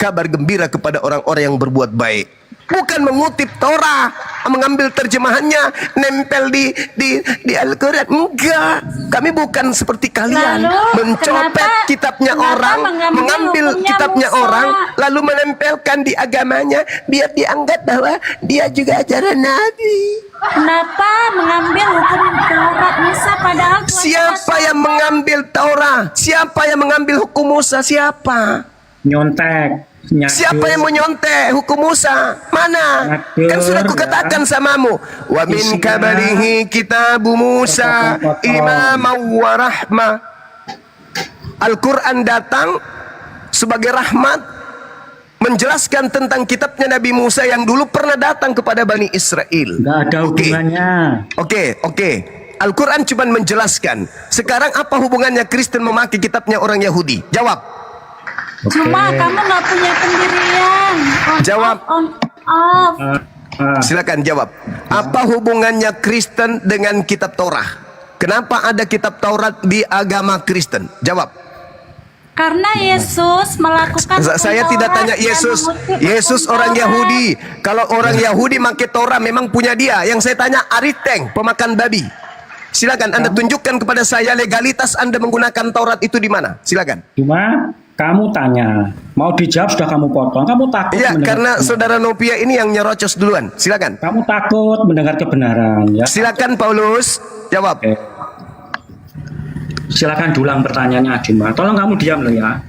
kabar gembira kepada orang-orang yang berbuat baik. Bukan mengutip Torah, mengambil terjemahannya, nempel di Al-Quran. Enggak, kami bukan seperti kalian. Mencopet kitabnya orang, mengambil kitabnya orang, lalu menempelkan di agamanya, biar dianggap bahwa dia juga ajaran Nabi. Kenapa mengambil hukum Taurat Musa padahal Tuhan Siapa yang mengambil Taurat? Siapa yang mengambil hukum Musa? Siapa? Nyontek. Siapa yang menyontek hukum Musa? Mana? Kan sudah kukatakan samamu. Wa min kabalihi kitabu Musa imamah wa rahmah. Al-Quran datang sebagai rahmat, menjelaskan tentang kitabnya Nabi Musa yang dulu pernah datang kepada Bani Israel. Nggak ada hubungannya. Oke. Al-Quran cuma menjelaskan. Sekarang apa hubungannya Kristen memakai kitabnya orang Yahudi? Jawab. Cuma kamu nggak punya pendirian. Jawab. Off. Silakan jawab. Apa hubungannya Kristen dengan kitab Torah? Kenapa ada kitab Taurat di agama Kristen? Jawab. Karena Yesus melakukan. Saya tidak tanya Yesus. Yesus orang Yahudi. Kalau orang Yahudi pakai Torah memang punya dia. Yang saya tanya Ariteng, pemakan babi. Silakan Anda tunjukkan kepada saya legalitas Anda menggunakan Taurat itu di mana. Silakan. Cuma kamu tanya, mau dijawab sudah kamu potong. Kamu takut. Ya, karena saudara Nopia ini yang nyerocos duluan. Silakan. Kamu takut mendengar kebenaran, ya. Silakan Paulus, jawab. Oke. Silakan diulang pertanyaannya, Ajuma. Tolong kamu diam loh ya.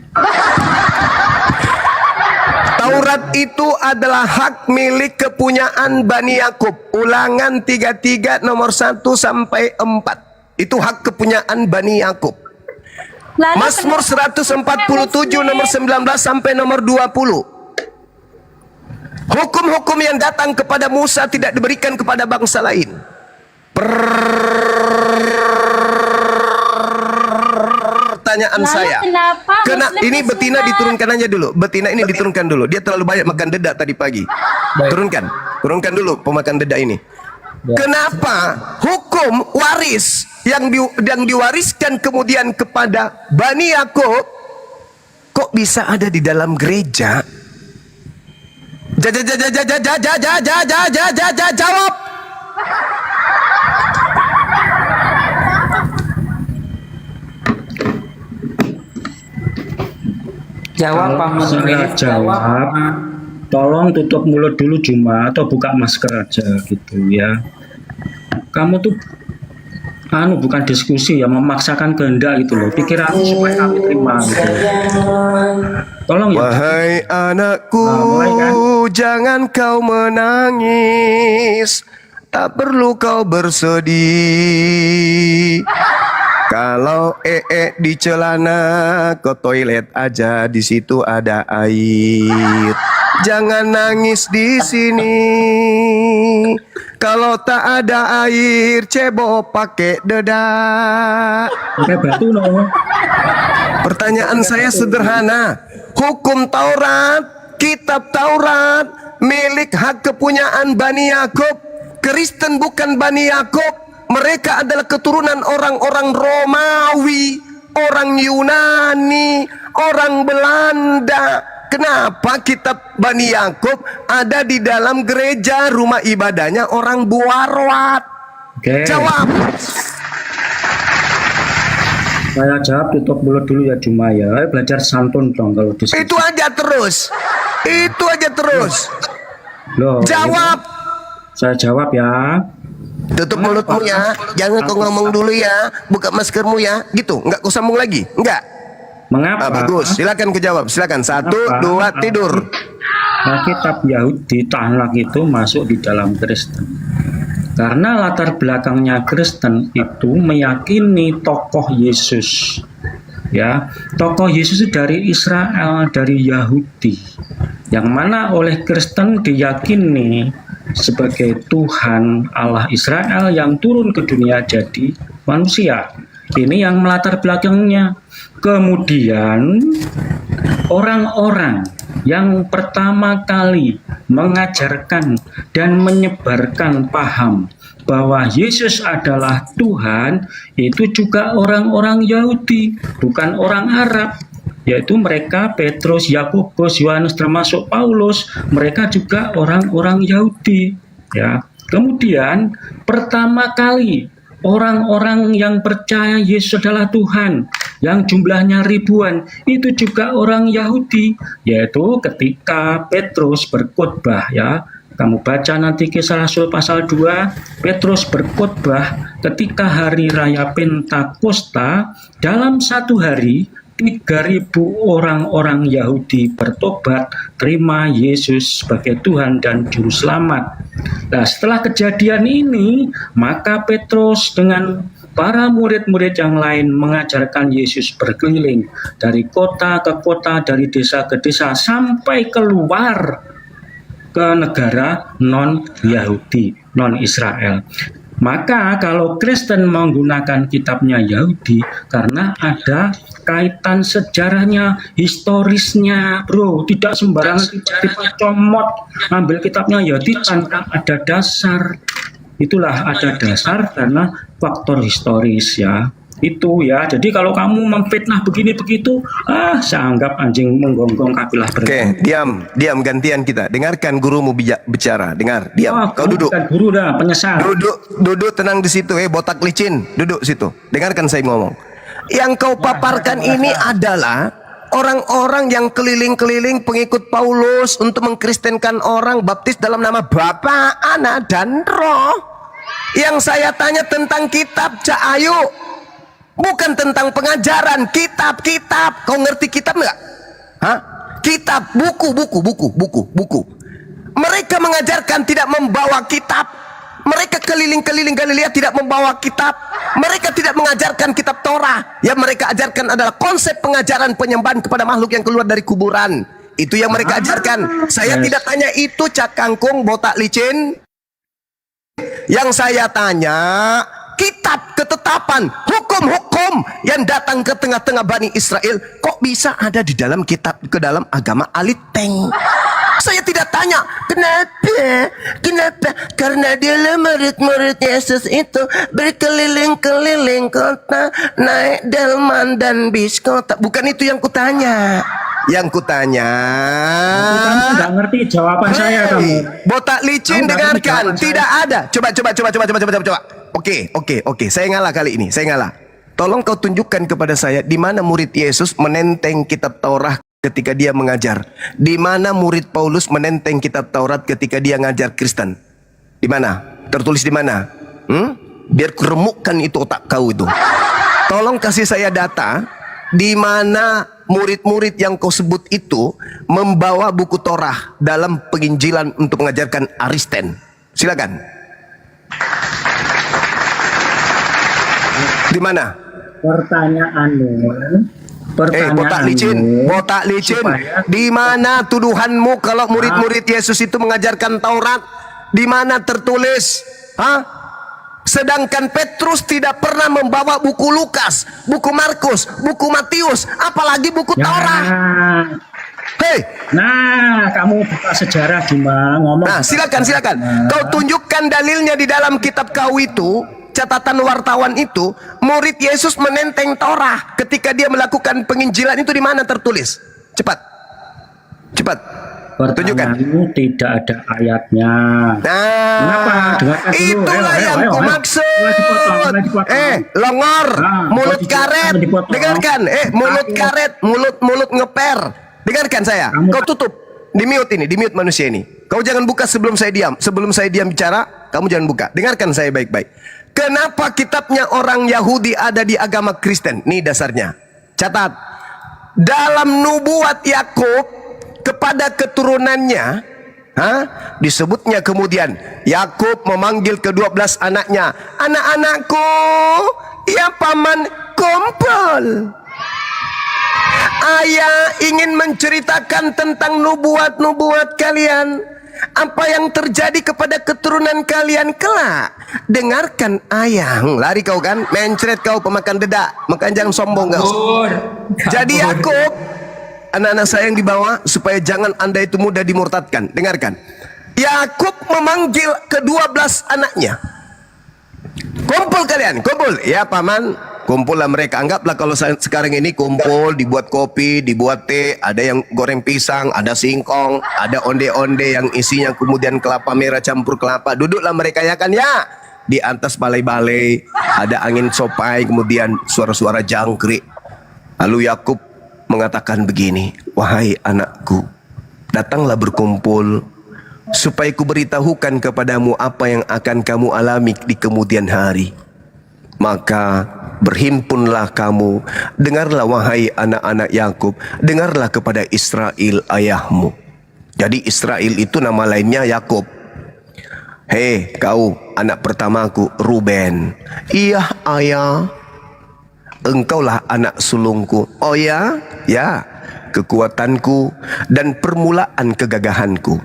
Taurat itu adalah hak milik kepunyaan Bani Yakub. Ulangan 33 nomor 1 sampai 4. Itu hak kepunyaan Bani Yakub. Mazmur 147 nomor 19 sampai nomor 20. Hukum-hukum yang datang kepada Musa tidak diberikan kepada bangsa lain. Pertanyaan saya. Ini betina diturunkan aja dulu. Betina ini diturunkan dulu. Dia terlalu banyak makan dedak tadi pagi. Turunkan dulu pemakan dedak ini. Kenapa hukum waris yang diwariskan kemudian kepada Bani Yakub kok bisa ada di dalam gereja? Jawab. Jawab Pak Saya jawab. Tolong tutup mulut dulu Juma atau buka masker aja gitu ya. Kamu tuh bukan diskusi ya, memaksakan kehendak gitu loh. Pikiranmu supaya kami terima gitu. Tolong ya. Wahai anakku, kan? jangan kau menangis, tak perlu kau bersedih. Kalau di celana ke toilet aja, di situ ada air. Jangan nangis di sini. Kalau tak ada air, cebok pakai dedak. Pakai batu no. Pertanyaan saya sederhana. Hukum Taurat, kitab Taurat, milik hak kepunyaan Bani Yakub. Kristen bukan Bani Yakub. Mereka adalah keturunan orang-orang Romawi, orang Yunani, orang Belanda. Kenapa kitab Bani Yakub ada di dalam gereja rumah ibadahnya orang Buarwat? Jawab. Saya jawab, tutup mulut dulu ya Juma ya. Belajar santun dong kalau diskusi. Itu aja terus. Loh, jawab. Saya jawab ya. Tutup mulutmu ya. Jangan kau ngomong dulu ya. Buka maskermu ya. Gitu. Enggak kau sambung lagi. Enggak. Mengapa? Bagus. Silakan kejawab. Silakan. 1, 2, tidur. Kitab Yahudi Tanakh itu masuk di dalam Kristen. Karena latar belakangnya Kristen itu meyakini tokoh Yesus. Ya, tokoh Yesus itu dari Israel, dari Yahudi. Yang mana oleh Kristen diyakini sebagai Tuhan Allah Israel yang turun ke dunia jadi manusia. Ini yang melatar belakangnya. Kemudian orang-orang yang pertama kali mengajarkan dan menyebarkan paham bahwa Yesus adalah Tuhan itu juga orang-orang Yahudi, bukan orang Arab. yaitu mereka Petrus, Yakobus, Yohanes termasuk Paulus, mereka juga orang-orang Yahudi, ya. Kemudian pertama kali orang-orang yang percaya Yesus adalah Tuhan, yang jumlahnya ribuan, itu juga orang Yahudi, yaitu ketika Petrus berkhotbah, ya. Kamu baca nanti Kisah Rasul pasal 2, Petrus berkhotbah ketika hari raya Pentakosta, dalam satu hari 3.000 orang-orang Yahudi bertobat, terima Yesus sebagai Tuhan dan Juru Selamat. Nah, setelah kejadian ini, maka Petrus dengan para murid-murid yang lain mengajarkan Yesus berkeliling dari kota ke kota, dari desa ke desa, sampai keluar ke negara non-Yahudi, non-Israel. Maka kalau Kristen menggunakan kitabnya Yahudi, karena ada kaitan sejarahnya, historisnya, bro. Tidak sembarangan kita comot ambil kitabnya Yahudi tanpa ada dasar. Itulah ada dasar karena faktor historis, ya. Itu, ya. Jadi kalau kamu memfitnah begini begitu, saya anggap anjing menggonggong kabilah Oke, diam gantian kita. Dengarkan gurumu bicara. Dengar, diam. Kau duduk. Guru dah, penyesal. Duduk tenang di situ, botak licin. Duduk situ. Dengarkan saya ngomong. Yang kau paparkan ini adalah orang-orang yang keliling-keliling pengikut Paulus untuk mengkristenkan orang, baptis dalam nama Bapa, Anak, dan Roh. Yang saya tanya tentang kitab, Cak Ayu. Bukan tentang pengajaran, kitab. Kau ngerti kitab nggak? Hah? Kitab, buku. Mereka mengajarkan tidak membawa kitab. Mereka keliling-keliling Galilea tidak membawa kitab. Mereka tidak mengajarkan kitab Torah. Yang mereka ajarkan adalah konsep pengajaran penyembahan kepada makhluk yang keluar dari kuburan. Itu yang mereka ajarkan. Saya tidak tanya itu, Cak Kangkung, botak licin. Yang saya tanya, kitab ketetapan, hukum-hukum yang datang ke tengah-tengah Bani Israel, kok bisa ada di dalam kitab, ke dalam agama Aliteng? Saya tidak tanya, kenapa? Karena dulu murid-murid Yesus itu berkeliling-keliling kota, naik delman dan bis kota. Bukan itu yang kutanya. Yang kutanya, kamu nggak ngerti jawaban saya, kamu. Botak licin, dengarkan. Tidak ada. Coba. Oke. Saya ngalah kali ini. Tolong kau tunjukkan kepada saya di mana murid Yesus menenteng kitab Taurat ketika dia mengajar. Di mana murid Paulus menenteng kitab Taurat ketika dia ngajar Kristen. Di mana? Tertulis di mana? Biar kuremukkan itu otak kau itu. Tolong kasih saya data di mana murid-murid yang kau sebut itu membawa buku Torah dalam penginjilan untuk mengajarkan Aristen. Silakan. Di mana? Botak licin. Di mana tuduhanmu kalau murid-murid Yesus itu mengajarkan Taurat? Di mana tertulis? Sedangkan Petrus tidak pernah membawa buku Lukas, buku Markus, buku Matius, apalagi buku Taurat. Kamu buka sejarah gimana ngomong? Silakan. Kau tunjukkan dalilnya di dalam kitab kau itu, catatan wartawan itu, murid Yesus menenteng Torah ketika dia melakukan penginjilan itu di mana tertulis? Cepat. Pertanyaanmu tidak ada ayatnya. Kenapa? Dengarkan dulu. Itulah yang ku maksud. Longor, mulut karet. Dengarkan. Mulut karet, mulut ngeper. Dengarkan saya. Kau tutup. Di mute manusia ini. Kau jangan buka sebelum saya diam. Sebelum saya diam bicara, kamu jangan buka. Dengarkan saya baik-baik. Kenapa kitabnya orang Yahudi ada di agama Kristen? Nih dasarnya. Catat. Dalam nubuat Yakub kepada keturunannya, disebutnya kemudian Yakub memanggil ke-12 anaknya, anak-anakku, ya paman, kumpul. Ayah ingin menceritakan tentang nubuat-nubuat kalian, apa yang terjadi kepada keturunan kalian kelak. Dengarkan ayah. Lari kau kan, mencret kau pemakan dedak, makan jangan sombong kau. Jadi Yakub, anak-anak saya yang dibawa, supaya jangan anda itu mudah dimurtadkan. Dengarkan. Yakub memanggil ke-12 anaknya. Kumpul kalian, kumpul. Ya paman, kumpullah mereka. Anggaplah kalau sekarang ini kumpul, dibuat kopi, dibuat teh, ada yang goreng pisang, ada singkong, ada onde-onde yang isinya kemudian kelapa merah campur kelapa. Duduklah mereka ya kan ya. Di atas balai-balai, ada angin sopai, kemudian suara-suara jangkrik. Lalu Yakub mengatakan begini, wahai anakku, datanglah berkumpul, supaya kuberitahukan kepadamu apa yang akan kamu alami di kemudian hari. Maka berhimpunlah kamu, dengarlah wahai anak-anak Yakub, dengarlah kepada Israel ayahmu. Jadi Israel itu nama lainnya Yakub. Hei kau anak pertamaku Ruben. Iya ayah. Engkaulah anak sulungku. Oh ya? Ya. Kekuatanku dan permulaan kegagahanku.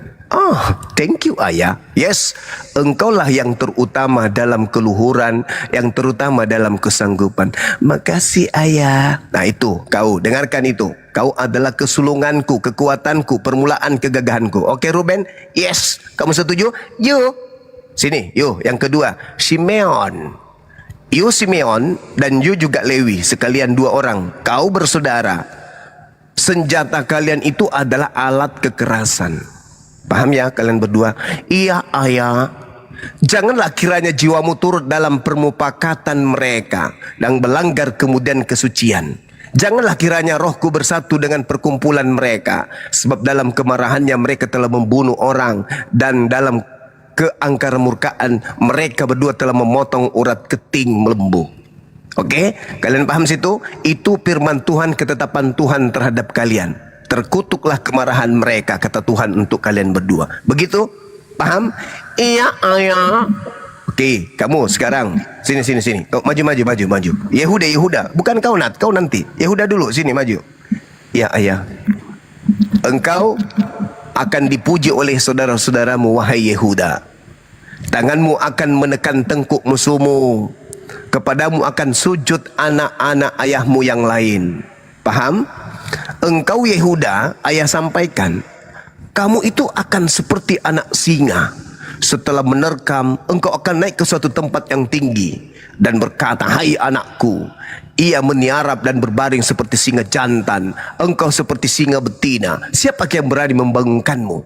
Thank you ayah. Yes, engkaulah yang terutama dalam keluhuran, yang terutama dalam kesanggupan. Makasih ayah. Nah itu, kau dengarkan itu. Kau adalah kesulunganku, kekuatanku, permulaan kegagahanku. Oke Ruben? Yes. Kamu setuju? Yuk. Sini, yuk. Yang kedua, Simeon. You Simeon dan you juga Lewi, sekalian 2 orang. Kau bersaudara. Senjata kalian itu adalah alat kekerasan. Paham ya kalian berdua? Iya ayah. Janganlah kiranya jiwamu turut dalam permupakatan mereka dan melanggar kemudian kesucian. Janganlah kiranya rohku bersatu dengan perkumpulan mereka, sebab dalam kemarahannya mereka telah membunuh orang, dan dalam keangkara murkaan mereka berdua telah memotong urat keting lembu. Oke, kalian paham situ? Itu firman Tuhan, ketetapan Tuhan terhadap kalian. Terkutuklah kemarahan mereka, kata Tuhan untuk kalian berdua. Begitu? Paham? Iya ayah. Oke, kamu sekarang sini. Oh, maju. Yehuda. Bukan kau Nat, kau nanti. Yehuda dulu, sini maju. Ya ayah. Engkau akan dipuji oleh saudara-saudaramu, wahai Yehuda. Tanganmu akan menekan tengkuk musuhmu. Kepadamu akan sujud anak-anak ayahmu yang lain. Paham? Engkau Yehuda, ayah sampaikan, kamu itu akan seperti anak singa. Setelah menerkam, engkau akan naik ke suatu tempat yang tinggi dan berkata, hai anakku, ia meniarap dan berbaring seperti singa jantan, engkau seperti singa betina. Siapa yang berani membangunkanmu?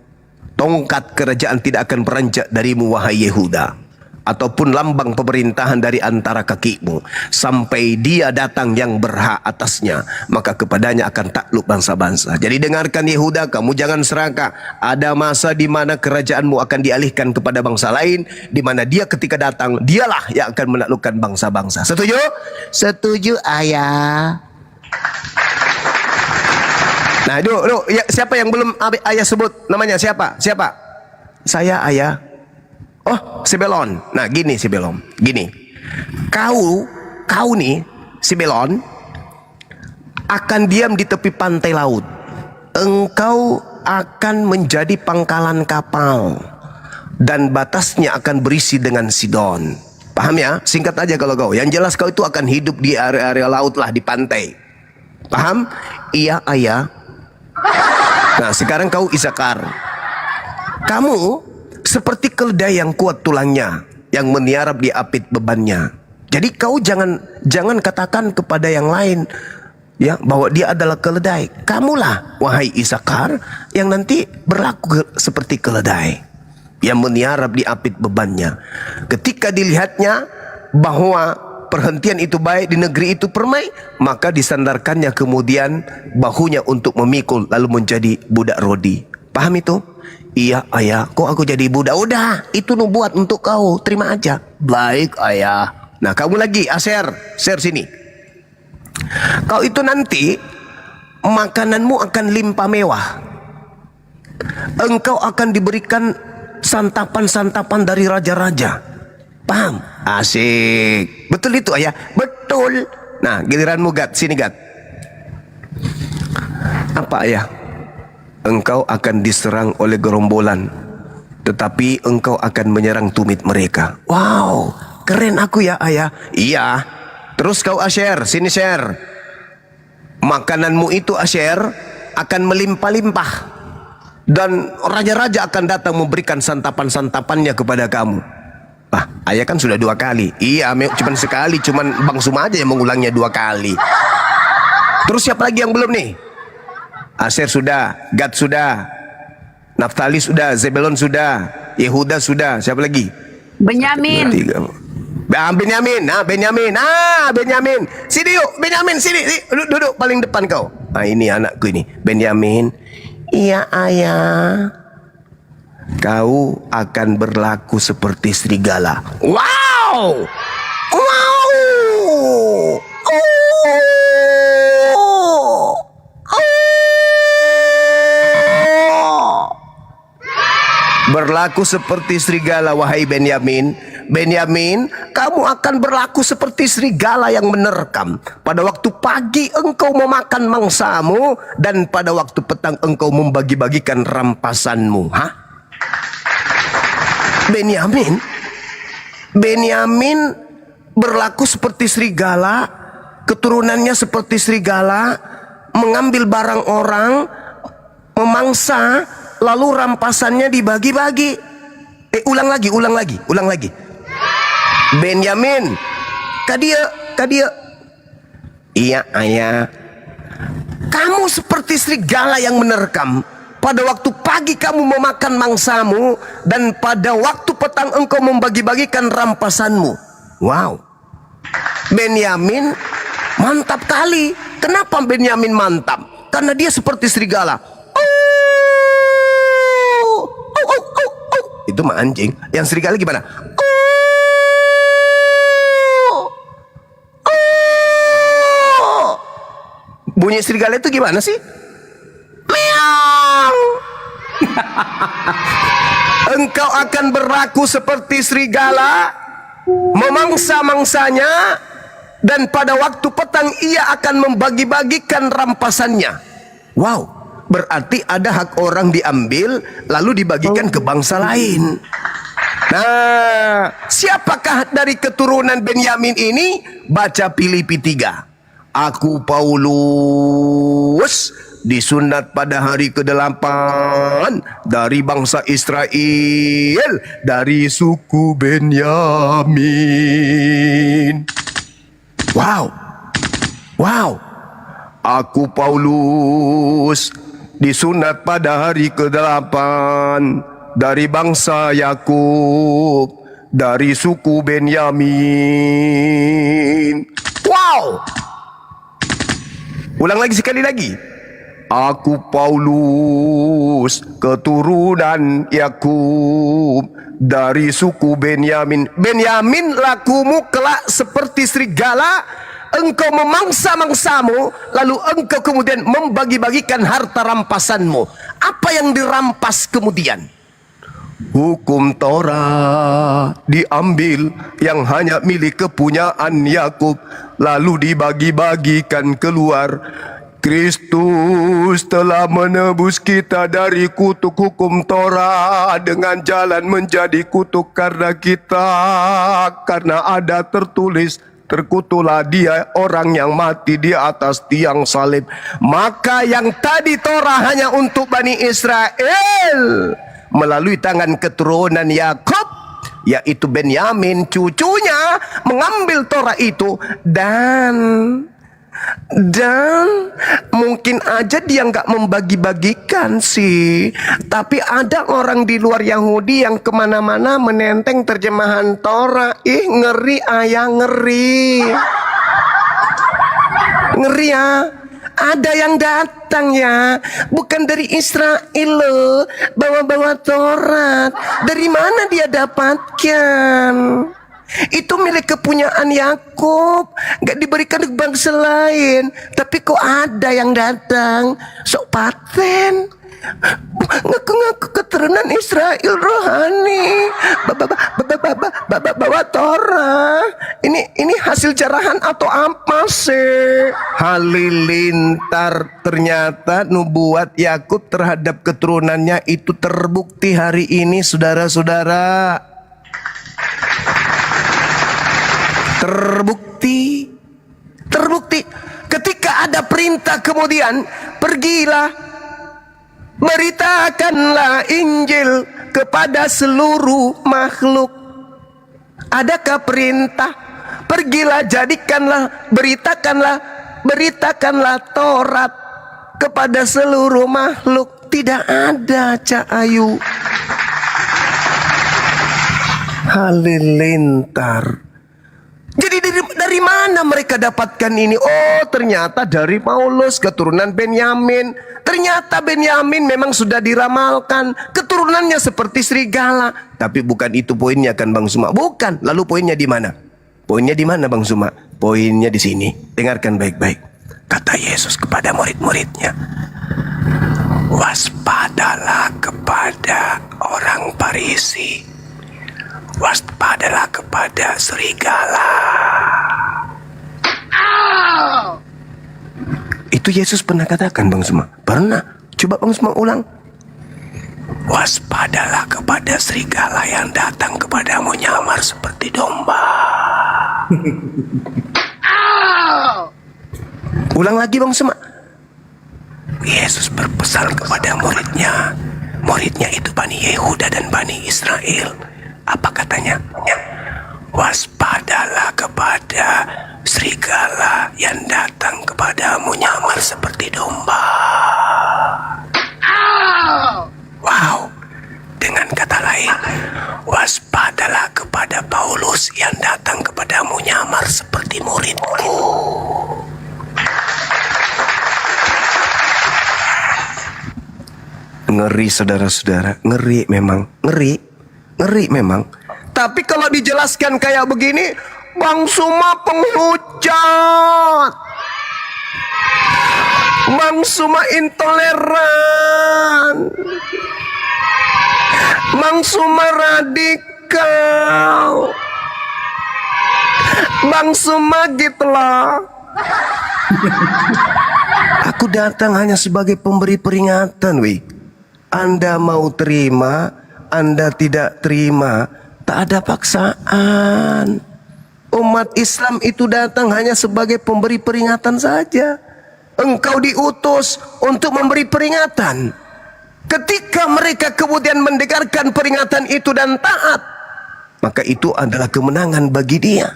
Tongkat kerajaan tidak akan beranjak darimu, wahai Yehuda, ataupun lambang pemerintahan dari antara kakimu, sampai dia datang yang berhak atasnya, maka kepadanya akan takluk bangsa-bangsa. Jadi dengarkan Yehuda, kamu jangan serakah. Ada masa di mana kerajaanmu akan dialihkan kepada bangsa lain, di mana dia ketika datang, dialah yang akan menaklukkan bangsa-bangsa. Setuju? Setuju ayah. Nah, ya, siapa yang belum ayah sebut namanya? Siapa? Saya ayah. Oh, Sebelon. Nah, gini Sebelon. Gini. Kau nih, Sebelon, akan diam di tepi pantai laut. Engkau akan menjadi pangkalan kapal, dan batasnya akan berisi dengan Sidon. Paham ya? Singkat aja kalau kau. Yang jelas kau itu akan hidup di area-area laut lah, di pantai. Paham? Iya ayah. Nah, sekarang kau Isakar. Kamu seperti keledai yang kuat tulangnya, yang meniarap di apit bebannya. Jadi kau jangan katakan kepada yang lain ya bahwa dia adalah keledai. Kamulah, wahai Isakar, yang nanti berlaku seperti keledai yang meniarap di apit bebannya. Ketika dilihatnya bahwa perhentian itu baik, di negeri itu permai, maka disandarkannya kemudian bahunya untuk memikul, lalu menjadi budak rodi. Paham itu? Iya ayah. Kok aku jadi budak? Udah, itu nubuat untuk kau, terima aja. Baik ayah. Nah, kamu lagi Aser sini. Kau itu nanti makananmu akan limpah mewah. Engkau akan diberikan santapan-santapan dari raja-raja. Paham? Asik. Betul itu ayah? Betul. Nah, giliranmu Gad, sini Gad. Apa ayah? Engkau akan diserang oleh gerombolan, tetapi engkau akan menyerang tumit mereka. Wow, keren aku ya ayah. Iya. Terus kau Asher, sini share. Makananmu itu Asher akan melimpah-limpah, dan raja-raja akan datang memberikan santapan-santapannya kepada kamu. Ayah kan sudah 2 kali. Iya, cuman sekali, cuman Bang Suma aja yang mengulangnya 2 kali. Terus siapa lagi yang belum nih? Aser sudah, Gad sudah, Naftali sudah, Zebulon sudah, Yehuda sudah. Siapa lagi? Benyamin. 3. Benyamin. Sini yuk, Benyamin, sini. Duduk paling depan kau. Ini anakku ini, Benyamin. Iya, ayah. Kau akan berlaku seperti serigala. Wow! Wow! Berlaku seperti serigala, wahai Benyamin. Benyamin, kamu akan berlaku seperti serigala yang menerkam. Pada waktu pagi engkau memakan mangsamu, dan pada waktu petang engkau membagi-bagikan rampasanmu. Benyamin berlaku seperti serigala, keturunannya seperti serigala, mengambil barang orang, memangsa, lalu rampasannya dibagi-bagi. Ulang lagi. Benyamin, kadia. Iya, ayah. Kamu seperti serigala yang menerkam. Pada waktu pagi kamu memakan mangsamu, dan pada waktu petang engkau membagi-bagikan rampasanmu. Wow. Benyamin mantap kali. Kenapa Benyamin mantap? Karena dia seperti serigala. Itu mah anjing. Yang serigala gimana? Bunyi serigala itu gimana sih? Meow. Engkau akan berlaku seperti serigala, memangsa mangsanya, dan pada waktu petang ia akan membagi-bagikan rampasannya. Wow, berarti ada hak orang diambil lalu dibagikan ke bangsa lain. Nah, siapakah dari keturunan Benyamin ini? Baca Filipi 3. Aku Paulus disunat pada hari ke-8 dari bangsa Israel, dari suku Benyamin. Wow. Aku Paulus disunat pada hari ke-8 dari bangsa Yakub, dari suku Benyamin. Wow. Ulang lagi sekali lagi. Aku Paulus, keturunan Yakub, dari suku Benyamin. Benyamin, lakumu kelak seperti serigala. Engkau memangsa mangsamu, lalu engkau kemudian membagi-bagikan harta rampasanmu. Apa yang dirampas kemudian? Hukum Torah diambil yang hanya milik kepunyaan Yakub, lalu dibagi-bagikan keluar. Kristus telah menebus kita dari kutuk hukum Torah dengan jalan menjadi kutuk karena kita. Karena ada tertulis, terkutuklah dia orang yang mati di atas tiang salib. Maka yang tadi Torah hanya untuk Bani Israel, melalui tangan keturunan Yakub, yaitu Benyamin cucunya, mengambil Torah itu, dan mungkin aja dia nggak membagi-bagikan sih, tapi ada orang di luar Yahudi yang kemana-mana menenteng terjemahan Torah. Ngeri ayah, ngeri ya. Ada yang datang ya, bukan dari Israel loh, bawa-bawa Taurat. Dari mana dia dapatkan? Itu milik kepunyaan Yakub, gak diberikan ke bangsa lain. Tapi kok ada yang datang sok paten, ngaku-ngaku keturunan Israel rohani, bawa Torah. Ini hasil jarahan atau apa sih? Halilintar, ternyata nubuat Yakub terhadap keturunannya itu terbukti hari ini, saudara-saudara. Terbukti. Ketika ada perintah kemudian, pergilah, beritakanlah Injil kepada seluruh makhluk. Adakah perintah? Pergilah, jadikanlah, beritakanlah Taurat kepada seluruh makhluk. Tidak ada, Cak Ayu. Halilintar. Jadi dari mana mereka dapatkan ini? Oh, ternyata dari Paulus, keturunan Benyamin. Ternyata Benyamin memang sudah diramalkan keturunannya seperti serigala. Tapi bukan itu poinnya kan Bang Suma? Bukan. Lalu poinnya di mana? Poinnya di mana Bang Suma? Poinnya di sini. Dengarkan baik-baik. Kata Yesus kepada murid-muridnya, waspadalah kepada orang Farisi, waspadalah kepada serigala. Itu Yesus pernah katakan Bang Suma? Pernah. Coba Bang Suma ulang. Waspadalah kepada serigala yang datang kepadamu nyamar seperti domba. Ulang lagi Bang Suma. Yesus berpesan kepada muridnya. Muridnya itu Bani Yehuda dan Bani Israel. Apa katanya? Waspadalah kepada serigala yang datang kepadamu nyamar seperti domba. Wow. Dengan kata lain, waspadalah kepada Paulus yang datang kepadamu nyamar seperti muridku. Ngeri saudara-saudara, ngeri memang, ngeri memang. Tapi kalau dijelaskan kayak begini, Bang Suma penghujat, Bang Suma intoleran, Bang Suma radikal, Bang Suma gitulah. Aku datang hanya sebagai pemberi peringatan, weh. Anda mau terima, Anda tidak terima, tak ada paksaan. Umat Islam itu datang hanya sebagai pemberi peringatan saja. Engkau diutus untuk memberi peringatan. Ketika mereka kemudian mendengarkan peringatan itu dan taat, maka itu adalah kemenangan bagi dia.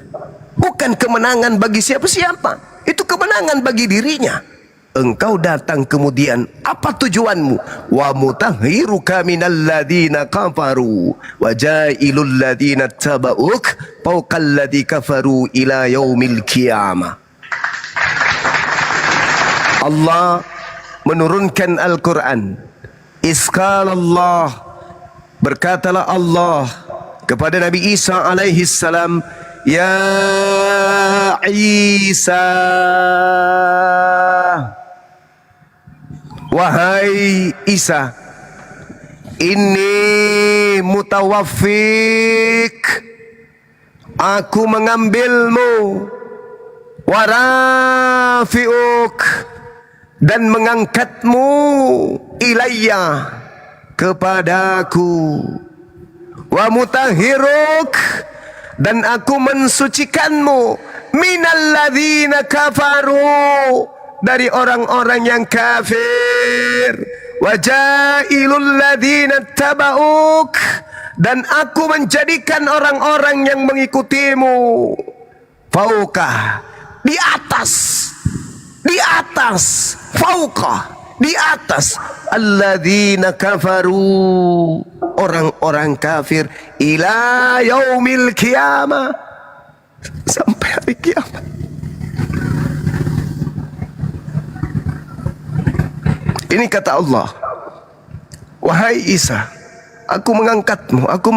Bukan kemenangan bagi siapa-siapa. Itu kemenangan bagi dirinya. Engkau datang kemudian, apa tujuanmu? Wa mutahhiruka minal ladina kafaru wa jailul ladina taba'uk fawqal ladzi kafaru ila yaumil qiyamah. Allah menurunkan Al-Quran. Isqalallah, berkatalah Allah kepada Nabi Isa alaihi salam, ya Isa, wahai Isa, ini mutawaffik, aku mengambilmu, warafiuk, dan mengangkatmu ilayya, kepadaku, wa mutahhiruk, dan aku mensucikanmu, minalladzina kafaru, dari orang-orang yang kafir, wajailul ladzina taba'uk, dan aku menjadikan orang-orang yang mengikutimu fauqa, di atas fauqa, di atas alladzina kafaru, orang-orang kafir, ila yaumil qiyamah, sampai hari kiamat. Ini kata Allah, wahai Isa, aku mengangkatmu, aku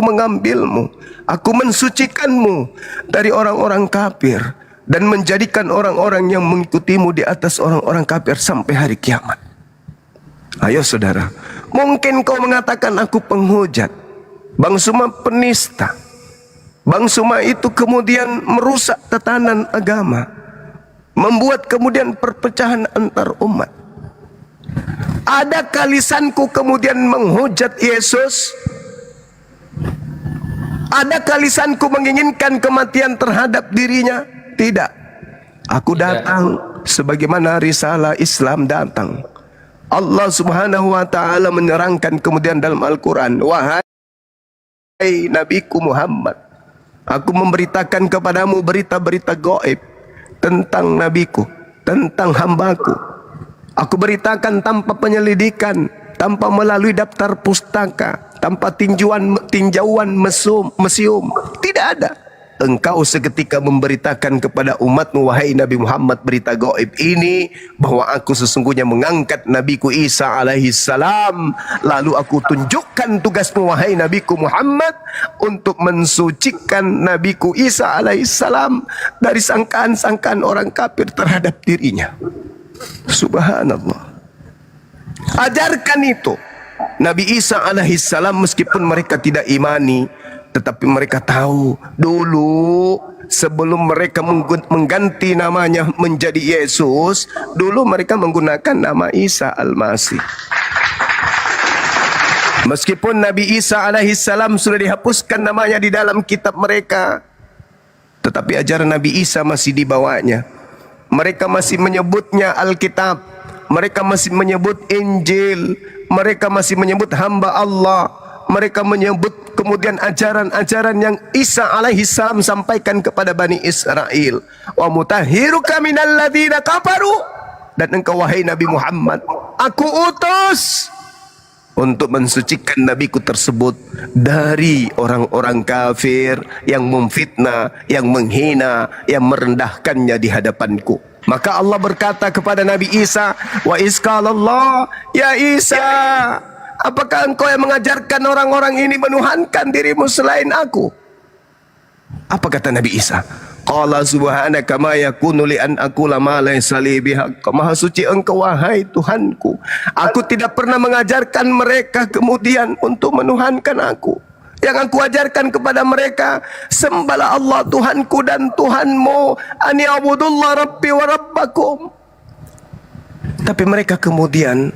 mengambilmu, aku mensucikanmu dari orang-orang kafir dan menjadikan orang-orang yang mengikutimu di atas orang-orang kafir sampai hari kiamat. Ayo saudara, mungkin kau mengatakan aku penghujat, Bang Suma penista, Bang Suma itu kemudian merusak tatanan agama, membuat kemudian perpecahan antar umat. Adakah lisanku kemudian menghujat Yesus? Adakah lisanku menginginkan kematian terhadap dirinya? Tidak. Aku datang sebagaimana risalah Islam datang. Allah Subhanahu wa taala menerangkan kemudian dalam Al-Quran, wahai Nabiku Muhammad, aku memberitakan kepadamu berita-berita gaib tentang nabiku, tentang hambaku. Aku beritakan tanpa penyelidikan, tanpa melalui daftar pustaka, tanpa tinjauan museum. Tidak ada. Engkau seketika memberitakan kepada umatmu, wahai Nabi Muhammad, berita gaib ini, bahwa aku sesungguhnya mengangkat Nabiku Isa alaihi salam. Lalu aku tunjukkan tugasmu, wahai Nabiku Muhammad, untuk mensucikan Nabiku Isa alaihi salam dari sangkaan-sangkaan orang kafir terhadap dirinya. Subhanallah. Ajarkan itu Nabi Isa alaihi salam, meskipun mereka tidak imani, tetapi mereka tahu dulu sebelum mereka mengganti namanya menjadi Yesus, dulu mereka menggunakan nama Isa Al-Masih. Meskipun Nabi Isa alaihi salam sudah dihapuskan namanya di dalam kitab mereka, tetapi ajaran Nabi Isa masih dibawanya. Mereka masih menyebutnya Alkitab, mereka masih menyebut Injil, mereka masih menyebut hamba Allah. Mereka menyebut kemudian ajaran-ajaran yang Isa alaihi salam sampaikan kepada Bani Israel. Wa mutahhiruka minal ladzina kafaru. Dan engkau wahai Nabi Muhammad, aku utus untuk mensucikan nabiku tersebut dari orang-orang kafir yang memfitnah, yang menghina, yang merendahkannya di hadapanku. Maka Allah berkata kepada Nabi Isa, wa isqalallah ya Isa, apakah engkau yang mengajarkan orang-orang ini menuhankan dirimu selain aku? Apa kata Nabi Isa? Qala subhanaka ma yakunu li an aqula ma laysa li bihaq. Maha suci engkau wahai Tuhanku, aku tidak pernah mengajarkan mereka kemudian untuk menuhankan aku. Yang aku ajarkan kepada mereka, sembahlah Allah Tuhanku dan Tuhanmu, ani abudullah rabbi wa rabbakum. Tapi mereka kemudian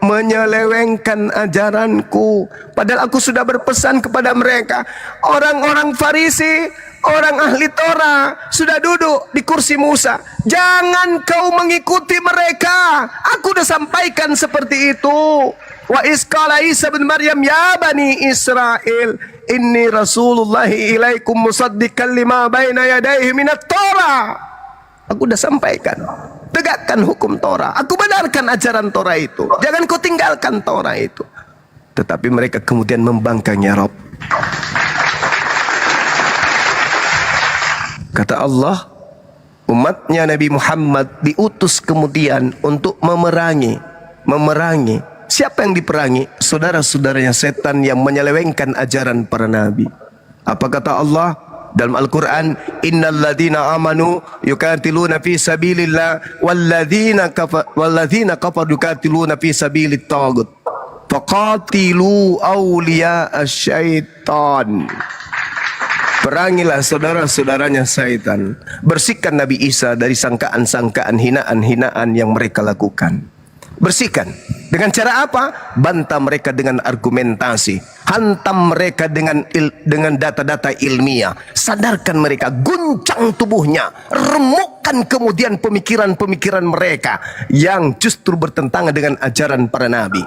menyelewengkan ajaranku, padahal aku sudah berpesan kepada mereka. Orang-orang Farisi, orang ahli Torah sudah duduk di kursi Musa, jangan kau mengikuti mereka. Aku sudah sampaikan seperti itu. Wa isqala Isa bin Maryam ya Bani Israel inni rasulullahi ilaikum musaddiqan lima baina yadayhi minat Torah. Aku sudah sampaikan, tegakkan hukum Torah, aku benarkan ajaran Torah itu, jangan kau tinggalkan Torah itu. Tetapi mereka kemudian membangkangnya Rob. Kata Allah, umatnya Nabi Muhammad diutus kemudian untuk memerangi. Siapa yang diperangi? Saudara-saudaranya setan yang menyelewengkan ajaran para nabi. Apa kata Allah dalam Al-Quran? Innal ladzina amanu yuqatiluna fi sabilillah walladzina kafaru yuqatiluna fi sabilit taghut faqatilu awliya asyaitan. Perangilah saudara-saudaranya syaitan. Bersihkan Nabi Isa dari sangkaan-sangkaan, hinaan-hinaan yang mereka lakukan. Bersihkan. Dengan cara apa? Bantah mereka dengan argumentasi, hantam mereka dengan data-data ilmiah, sadarkan mereka, guncang tubuhnya, remukkan kemudian pemikiran-pemikiran mereka yang justru bertentangan dengan ajaran para nabi.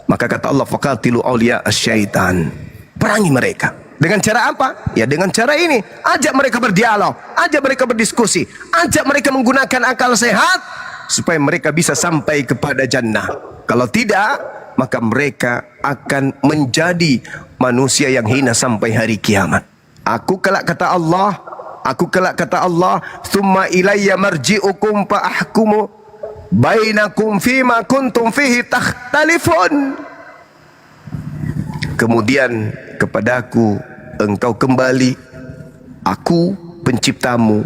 Maka kata Allah, faqatilu awliya asyaitan. Perangi mereka. Dengan cara apa? Ya dengan cara ini. Ajak mereka berdialog, ajak mereka berdiskusi, ajak mereka menggunakan akal sehat supaya mereka bisa sampai kepada jannah. Kalau tidak, maka mereka akan menjadi manusia yang hina sampai hari kiamat. Aku kelak kata Allah, "Tsumma ilayya marji'ukum fa ahkumu bainakum fima kuntum fihi takhtalifun." Kemudian kepadaku engkau kembali, aku penciptamu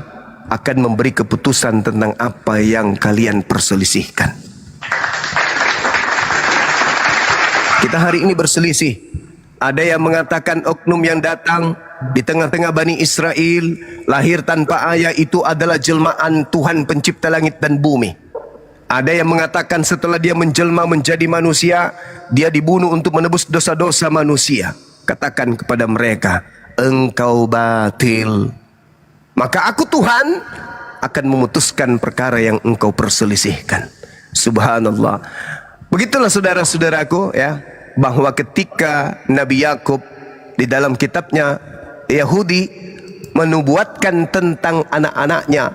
akan memberi keputusan tentang apa yang kalian perselisihkan. Kita hari ini berselisih. Ada yang mengatakan oknum yang datang di tengah-tengah Bani Israel lahir tanpa ayah itu adalah jelmaan Tuhan pencipta langit dan bumi. Ada yang mengatakan setelah dia menjelma menjadi manusia, dia dibunuh untuk menebus dosa-dosa manusia. Katakan kepada mereka, engkau batil. Maka aku Tuhan akan memutuskan perkara yang engkau perselisihkan. Subhanallah. Begitulah saudara-saudaraku ya, bahwa ketika Nabi Yakub di dalam kitabnya Yahudi menubuatkan tentang anak-anaknya.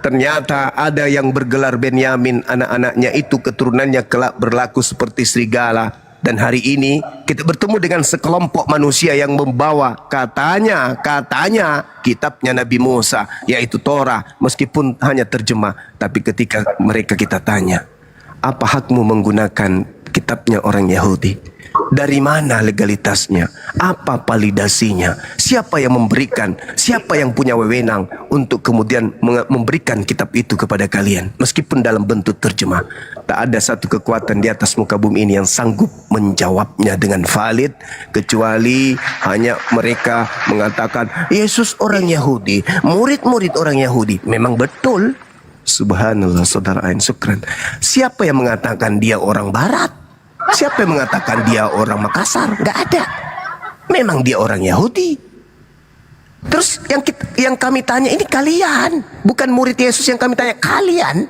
Ternyata ada yang bergelar Benyamin, anak-anaknya itu keturunannya kelak berlaku seperti serigala. Dan hari ini kita bertemu dengan sekelompok manusia yang membawa katanya kitabnya Nabi Musa, yaitu Torah, meskipun hanya terjemah. Tapi ketika mereka kita tanya, apa hakmu menggunakan kitabnya orang Yahudi? Dari mana legalitasnya? Apa validasinya? Siapa yang memberikan? Siapa yang punya wewenang untuk kemudian memberikan kitab itu kepada kalian? Meskipun dalam bentuk terjemah, tak ada satu kekuatan di atas muka bumi ini yang sanggup menjawabnya dengan valid, kecuali hanya mereka mengatakan Yesus orang Yahudi, murid-murid orang Yahudi. Memang betul. Subhanallah, saudara Ain Sukran. Siapa yang mengatakan dia orang Barat? Siapa yang mengatakan dia orang Makassar? Gak ada. Memang dia orang Yahudi. Terus yang kami tanya ini kalian, bukan murid Yesus yang kami tanya, kalian.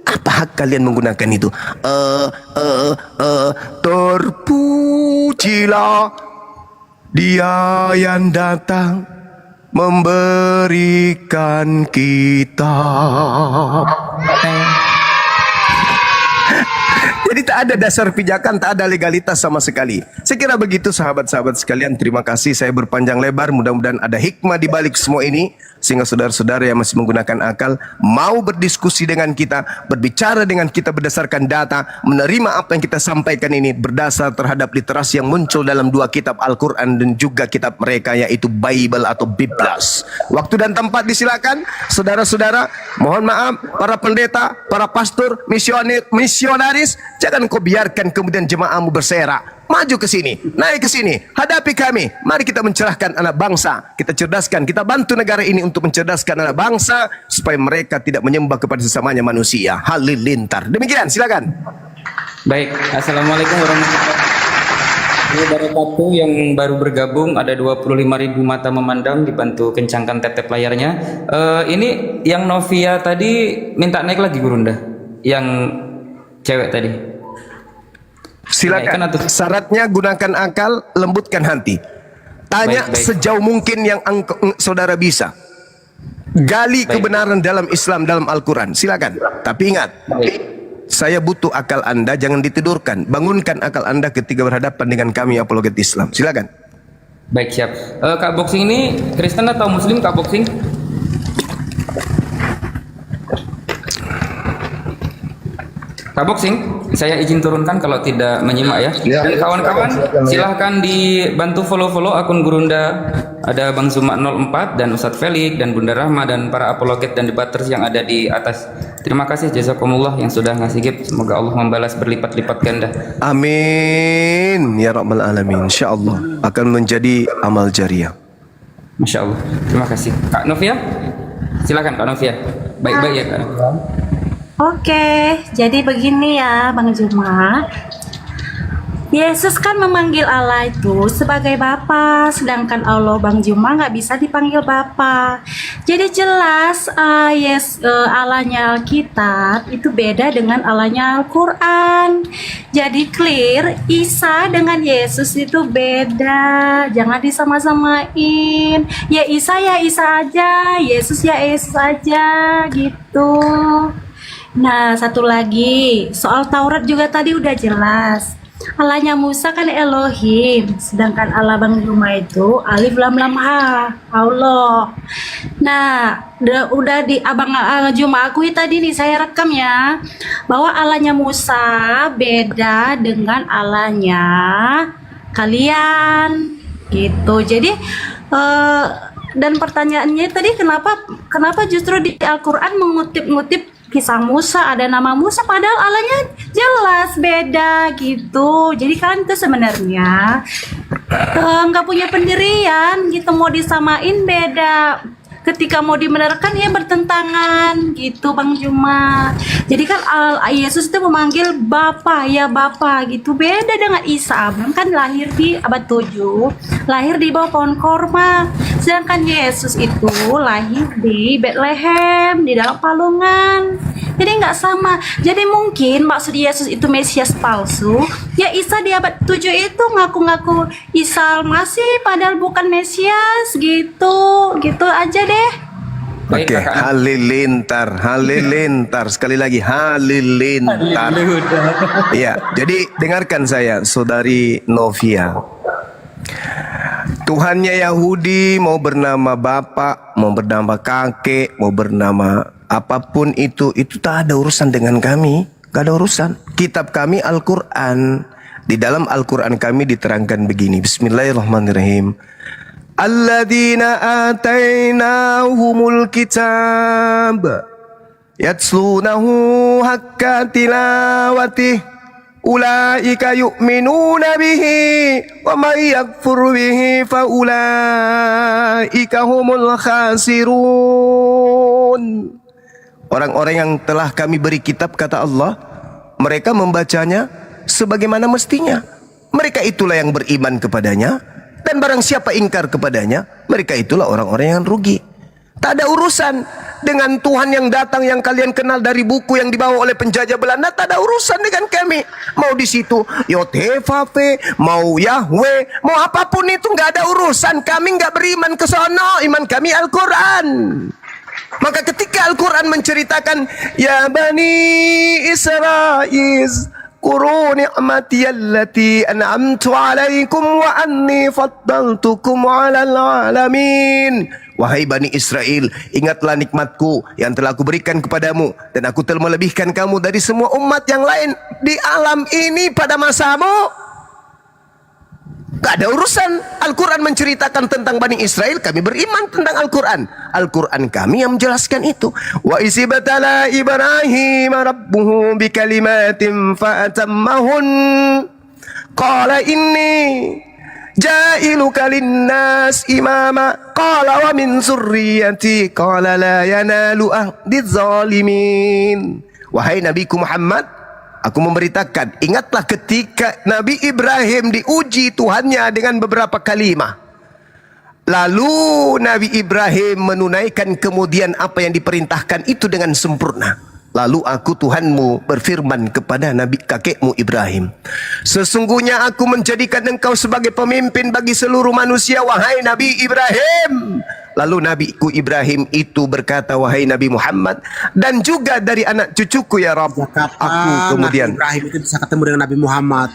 Apa hak kalian menggunakan itu? Terpujilah Dia yang datang memberikan kitab. Jadi tak ada dasar pijakan, tak ada legalitas sama sekali. Saya kira begitu sahabat-sahabat sekalian. Terima kasih, saya berpanjang lebar. Mudah-mudahan ada hikmah di balik semua ini, sehingga saudara-saudara yang masih menggunakan akal mau berdiskusi dengan kita, berbicara dengan kita berdasarkan data, menerima apa yang kita sampaikan ini berdasar terhadap literasi yang muncul dalam dua kitab Al-Quran dan juga kitab mereka, yaitu Bible atau Biblas. Waktu dan tempat disilakan. Saudara-saudara, mohon maaf, para pendeta, para pastor, misionaris, jangan kau biarkan kemudian jemaahmu berserak. Maju ke sini, naik ke sini, hadapi kami. Mari kita mencerahkan anak bangsa, kita cerdaskan, kita bantu negara ini untuk mencerdaskan anak bangsa supaya mereka tidak menyembah kepada sesamanya manusia. Halilintar. Demikian, silakan. Baik, assalamualaikum warahmatullahi wabarakatuh. Yang baru bergabung ada 25.000 mata memandang, dibantu kencangkan tetep layarnya. Ini yang Novia tadi minta naik lagi Gurunda, yang cewek tadi. Silakan. Syaratnya gunakan akal, lembutkan hati. Tanya Baik. sejauh mungkin yang saudara bisa. Gali kebenaran dalam Islam, dalam Al-Quran. Silakan. Tapi ingat, saya butuh akal Anda, jangan ditidurkan. Bangunkan akal Anda ketika berhadapan dengan kami apologet Islam. Silakan. Baik, siap. Kak Boxing ini Kristen atau Muslim, Kak Boxing? Kak Boxing, saya izin turunkan kalau tidak menyimak ya. Dan kawan-kawan silahkan dibantu follow akun Gurunda. Ada Bang Zuma 04 dan Ustadz Felix dan Bunda Rahma dan para apologet dan debaters yang ada di atas. Terima kasih jazakumullah yang sudah ngasih gift. Semoga Allah membalas berlipat-lipat ganda. Amin ya rabbal alamin. InsyaAllah akan menjadi amal jariah. Masya Allah. Terima kasih. Kak Novia, silakan Kak Novia. Baik-baik ya Kak. Oke, jadi begini ya Bang Juma. Yesus kan memanggil Allah itu sebagai Bapa, sedangkan Allah Bang Juma nggak bisa dipanggil Bapa. Jadi jelas Allahnya Alkitab itu beda dengan Allahnya Al-Quran. Jadi clear, Isa dengan Yesus itu beda. Jangan disama-samain. Ya Isa aja, Yesus ya Yesus aja gitu. Nah, satu lagi, soal Taurat juga tadi udah jelas. Allahnya Musa kan Elohim, sedangkan Allah Bang Juma itu Alif Lam Lam Ha, Allah. Nah, udah di Abang Juma akui tadi nih, saya rekam ya, bahwa Allahnya Musa beda dengan Allahnya kalian, gitu. Jadi dan pertanyaannya tadi kenapa justru di Al-Quran mengutip kisah Musa, ada nama Musa, padahal Allahnya jelas beda gitu. Jadi kalian itu sebenarnya nggak punya pendirian gitu, mau disamain beda, ketika mau dibenarkan ya bertentangan gitu Bang Juma. Jadi kan Yesus itu memanggil Bapa, ya Bapa gitu, beda dengan Isa. Abraham kan lahir di abad 7, lahir di bawah pohon korma, sedangkan Yesus itu lahir di Bethlehem, di dalam palungan Jadi nggak sama. Jadi mungkin maksud Yesus itu Mesias palsu. Ya Isa di abad 7 itu ngaku-ngaku Isa masih padahal bukan Mesias gitu. Gitu aja deh. Baik, Oke, Kakak. halilintar. Sekali lagi, halilintar. Iya, jadi dengarkan saya, Saudari Novia. Tuhannya Yahudi mau bernama bapak, mau bernama kakek, mau bernama apapun itu tak ada urusan dengan kami. Gak ada urusan. Kitab kami Al-Quran. Di dalam Al-Quran kami diterangkan begini. Bismillahirrahmanirrahim. Alladzina atainahumul kitab yatslunahu hakka tilawatih ulaika yu'minuna bihi wa may yakfur bihi fa ulaika humul khasirun. Orang-orang yang telah kami beri kitab, kata Allah, mereka membacanya sebagaimana mestinya. Mereka itulah yang beriman kepadanya. Dan barang siapa ingkar kepadanya, mereka itulah orang-orang yang rugi. Tak ada urusan dengan Tuhan yang datang yang kalian kenal dari buku yang dibawa oleh penjajah Belanda. Tak ada urusan dengan kami. Mau di situ Yotevave, mau Yahweh, mau apapun itu nggak ada urusan. Kami nggak beriman ke sono. Iman kami Al-Quran. Maka ketika Al-Quran menceritakan Ya Bani Israel, Kuru ni'mati allati an'amtu alaikum wa anni faddaltukum 'alal 'alamin. Wahai Bani Israel, ingatlah nikmatku yang telah aku berikan kepadamu, dan aku telah melebihkan kamu dari semua umat yang lain di alam ini pada masamu. Gak ada urusan. Al-Quran menceritakan tentang Bani Israel, kami beriman tentang Al-Quran. Al-Quran kami yang menjelaskan itu. Wa isibatala Ibrahim rabbuhu bikalimatin fa'atammahun. Qala inni ja'iluka linnas imama. Qala wa min zurriyati. Qala la yanalu ahdi zalimin. Wahai Nabiku Muhammad, aku memberitakan, ingatlah ketika Nabi Ibrahim diuji Tuhannya dengan beberapa kalimah. Lalu Nabi Ibrahim menunaikan kemudian apa yang diperintahkan itu dengan sempurna. Lalu aku Tuhanmu berfirman kepada Nabi kakekmu Ibrahim, sesungguhnya aku menjadikan engkau sebagai pemimpin bagi seluruh manusia, wahai Nabi Ibrahim. Lalu Nabiku Ibrahim itu berkata, wahai Nabi Muhammad, dan juga dari anak cucuku ya Rabb. Aku kemudian Nabi Ibrahim itu bisa ketemu dengan Nabi Muhammad.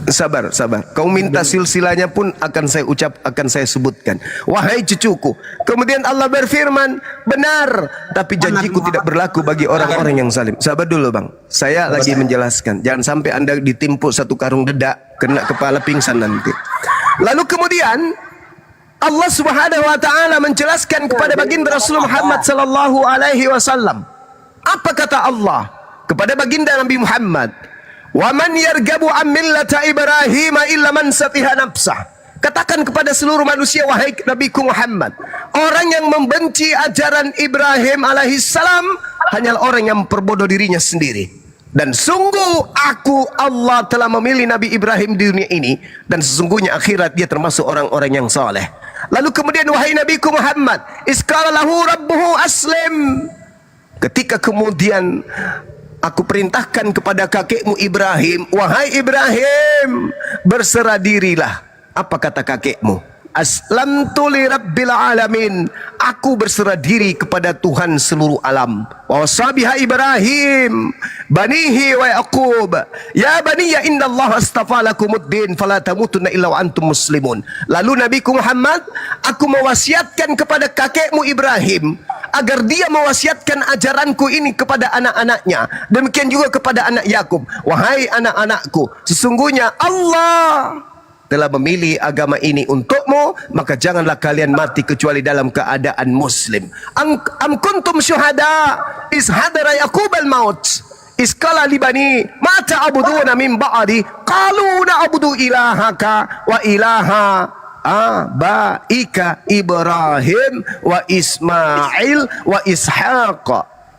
Sabar. Kau minta silsilahnya pun akan saya sebutkan. Wahai cucuku. Kemudian Allah berfirman, benar, tapi janjiku tidak berlaku bagi orang-orang yang zalim. Sabar dulu bang. Saya lagi menjelaskan. Jangan sampai Anda ditimpuk satu karung dedak, kena kepala pingsan nanti. Lalu kemudian Allah Subhanahu wa taala menjelaskan kepada baginda Rasulullah Muhammad sallallahu alaihi wasallam. Apa kata Allah kepada baginda Nabi Muhammad? Wa man yargabu an millata Ibrahim illa man safiha nafsah. Katakan kepada seluruh manusia, wahai Nabiku Muhammad, orang yang membenci ajaran Ibrahim alaihissalam hanyalah orang yang memperbodoh dirinya sendiri. Dan sungguh aku Allah telah memilih Nabi Ibrahim di dunia ini, dan sesungguhnya akhirat dia termasuk orang-orang yang saleh. Lalu kemudian wahai Nabiku Muhammad, isqala lahu rabbuhu aslim. Ketika kemudian aku perintahkan kepada kakekmu Ibrahim, wahai Ibrahim, berserah dirilah. Apa kata kakekmu? Aslamtu li rabbil alamin. Aku berserah diri kepada Tuhan seluruh alam. Wa wasabiha Ibrahim banihi wa Yaqub, ya baniya innallaha astafa lakumuddin fala tamutunna illa wa antum muslimun. Lalu Nabiku Muhammad, aku mewasiatkan kepada kakekmu Ibrahim agar dia mewasiatkan ajaranku ini kepada anak-anaknya, demikian juga kepada anak Yakub. Wahai anak-anakku, sesungguhnya Allah telah memilih agama ini untukmu, maka janganlah kalian mati kecuali dalam keadaan muslim. Am kuntum syuhada is hadara Yaqub al-maut is qala li bani ma ta'buduna min ba'di qalu na'budu ilahaka wa ilaha abaika Ibrahim wa Ismail wa Ishaq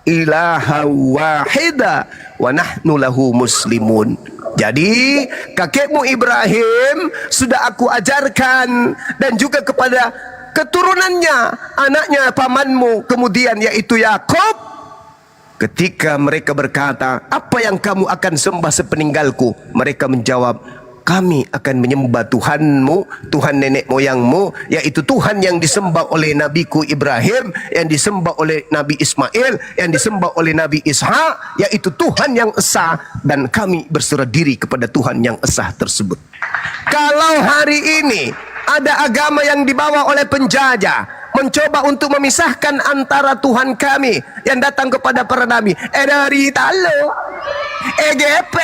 ilaha wahida wa nahnu lahu muslimun. Jadi kakekmu Ibrahim sudah aku ajarkan, dan juga kepada keturunannya, anaknya pamanmu kemudian yaitu Yakub, Ketika mereka berkata, apa yang kamu akan sembah sepeninggalku? Mereka menjawab, kami akan menyembah Tuhanmu, Tuhan nenek moyangmu, yaitu Tuhan yang disembah oleh nabiku Ibrahim, yang disembah oleh Nabi Ismail, yang disembah oleh Nabi Ishak, yaitu Tuhan yang esa, dan kami berserah diri kepada Tuhan yang esa tersebut. Kalau hari ini ada agama yang dibawa oleh penjajah mencoba untuk memisahkan antara Tuhan kami yang datang kepada para nabi, dari talo EGP,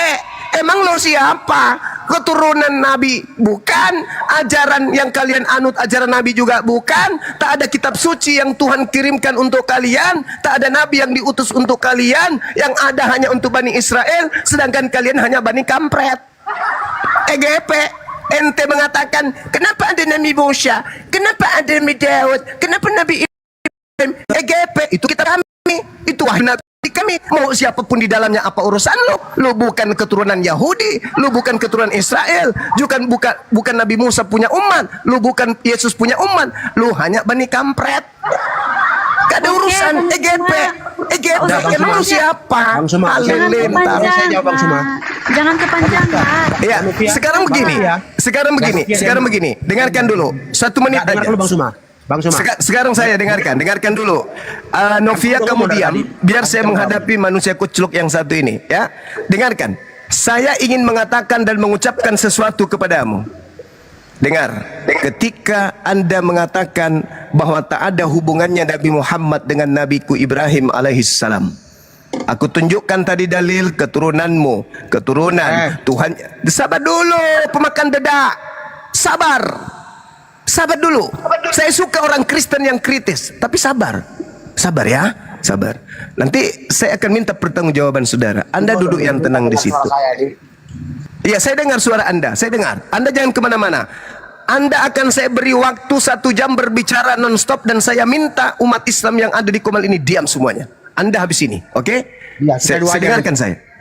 emang lo siapa? Keturunan nabi? Bukan. Ajaran yang kalian anut ajaran nabi juga bukan. Tak ada kitab suci yang Tuhan kirimkan untuk kalian, tak ada nabi yang diutus untuk kalian, yang ada hanya untuk Bani Israel, sedangkan kalian hanya Bani Kampret. EGP, ente mengatakan, kenapa ada Nabi Musa, kenapa ada Nabi Daud, kenapa Nabi Ibrahim? EGP, itu kita kami, itu wahyu Nabi kami. Mau siapapun di dalamnya, apa urusan lo? Lo bukan keturunan Yahudi, lo bukan keturunan Israel, bukan Nabi Musa punya umat, lo bukan Yesus punya umat, lo hanya Bani Kampret. Gak ada urusan. EGP, EGP, emang lo siapa? Bang Suma, Jangan saya jawab, Bang Suma. Jangan kepanjangan. Ya, sekarang begini. Dengarkan dulu. 1 menit Dengar aja. dulu Bang Suma. Bang Suma. Sekarang saya dengarkan dulu. Novia, kamu diam, biar saya menghadapi manusia kucluk yang satu ini, ya. Dengarkan. Saya ingin mengatakan dan mengucapkan sesuatu kepadamu. Dengar, ketika Anda mengatakan bahwa tak ada hubungannya Nabi Muhammad dengan Nabiku Ibrahim alaihissalam, aku tunjukkan tadi dalil keturunanmu, keturunan Tuhan. Sabar dulu, pemakan dedak. Sabar dulu. Saya suka orang Kristen yang kritis, tapi sabar ya, sabar. Nanti saya akan minta pertanggungjawaban saudara. Anda duduk yang tenang di situ. Iya, saya dengar suara Anda. Saya dengar. Anda jangan kemana-mana. Anda akan saya beri waktu 1 jam berbicara non-stop, dan saya minta umat Islam yang ada di Komal ini diam semuanya. Anda habis ini, oke? Ya, Saya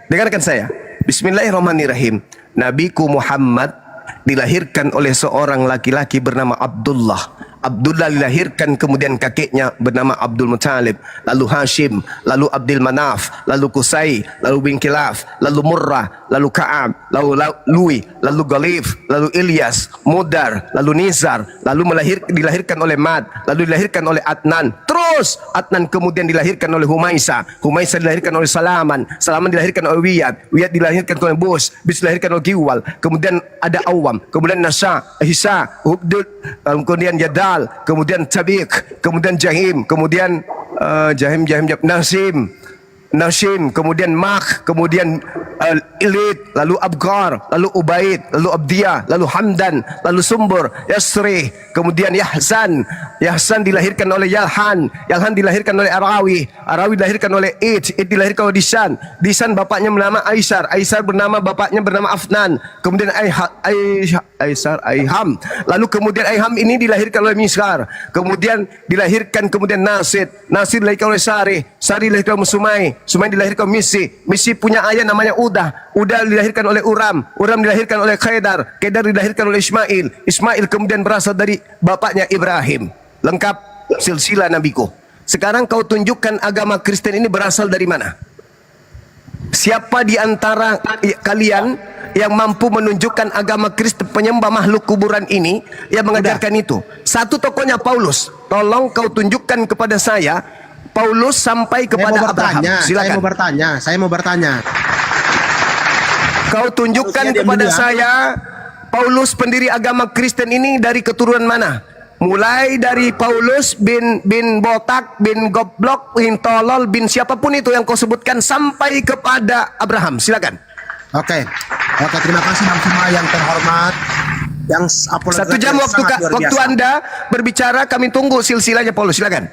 dengarkan saya. Bismillahirrahmanirrahim. Nabiku Muhammad dilahirkan oleh seorang laki-laki bernama Abdullah. Abdullah dilahirkan, kemudian kakeknya bernama Abdul Muttalib, lalu Hashim, lalu Abdul Manaf, lalu Qusay, lalu bin Kilaf, lalu Murrah, lalu Ka'ab, lalu Lui, lalu Ghalif, lalu Ilyas, Mudar, lalu Nizar, lalu dilahirkan oleh Mad, lalu dilahirkan oleh Adnan. Terus Adnan kemudian dilahirkan oleh Humaisa, Humaisa dilahirkan oleh Salaman, Salaman dilahirkan oleh Wiyad, Wiyad dilahirkan oleh Bus, Bis dilahirkan oleh Giwal, kemudian ada Awam, kemudian Nasa, Hisa, Hubdud, kemudian Yadal, kemudian Tabiq, kemudian Jahim, kemudian Nasim, kemudian Mak, kemudian Ilid, lalu Abgar, lalu Ubaid, lalu Abdiyah, lalu Hamdan, lalu Sumbur, Yasri, kemudian Yahzan dilahirkan oleh Yalhan dilahirkan oleh Arawi dilahirkan oleh Id dilahirkan oleh Disan bapaknya bernama Aisar bernama bapaknya bernama Afnan, kemudian Aiham, lalu kemudian Aiham ini dilahirkan oleh Misgar, kemudian dilahirkan Nasir dilahirkan oleh Sari dilahirkan oleh Sumai dilahirkan oleh Misi punya ayah namanya Udah dilahirkan oleh Uram dilahirkan oleh Qaidar dilahirkan oleh Ismail kemudian berasal dari bapaknya Ibrahim. Lengkap silsilah nabiku. Sekarang kau tunjukkan agama Kristen ini berasal dari mana? Siapa di antara kalian yang mampu menunjukkan agama Kristen penyembah makhluk kuburan ini yang mengajarkan itu? Satu tokohnya Paulus. Tolong kau tunjukkan kepada saya Paulus sampai kepada Abraham. Silakan. Saya mau bertanya. Kau tunjukkan kepada saya Paulus pendiri agama Kristen ini dari keturunan mana? Mulai dari Paulus bin Botak, bin Goblok, bin Tolol, bin siapapun itu yang kau sebutkan sampai kepada Abraham. Silakan. Oke, terima kasih Bang Suma yang terhormat. Yang 1 jam waktu Anda berbicara, kami tunggu silsilahnya Paulus. Silakan.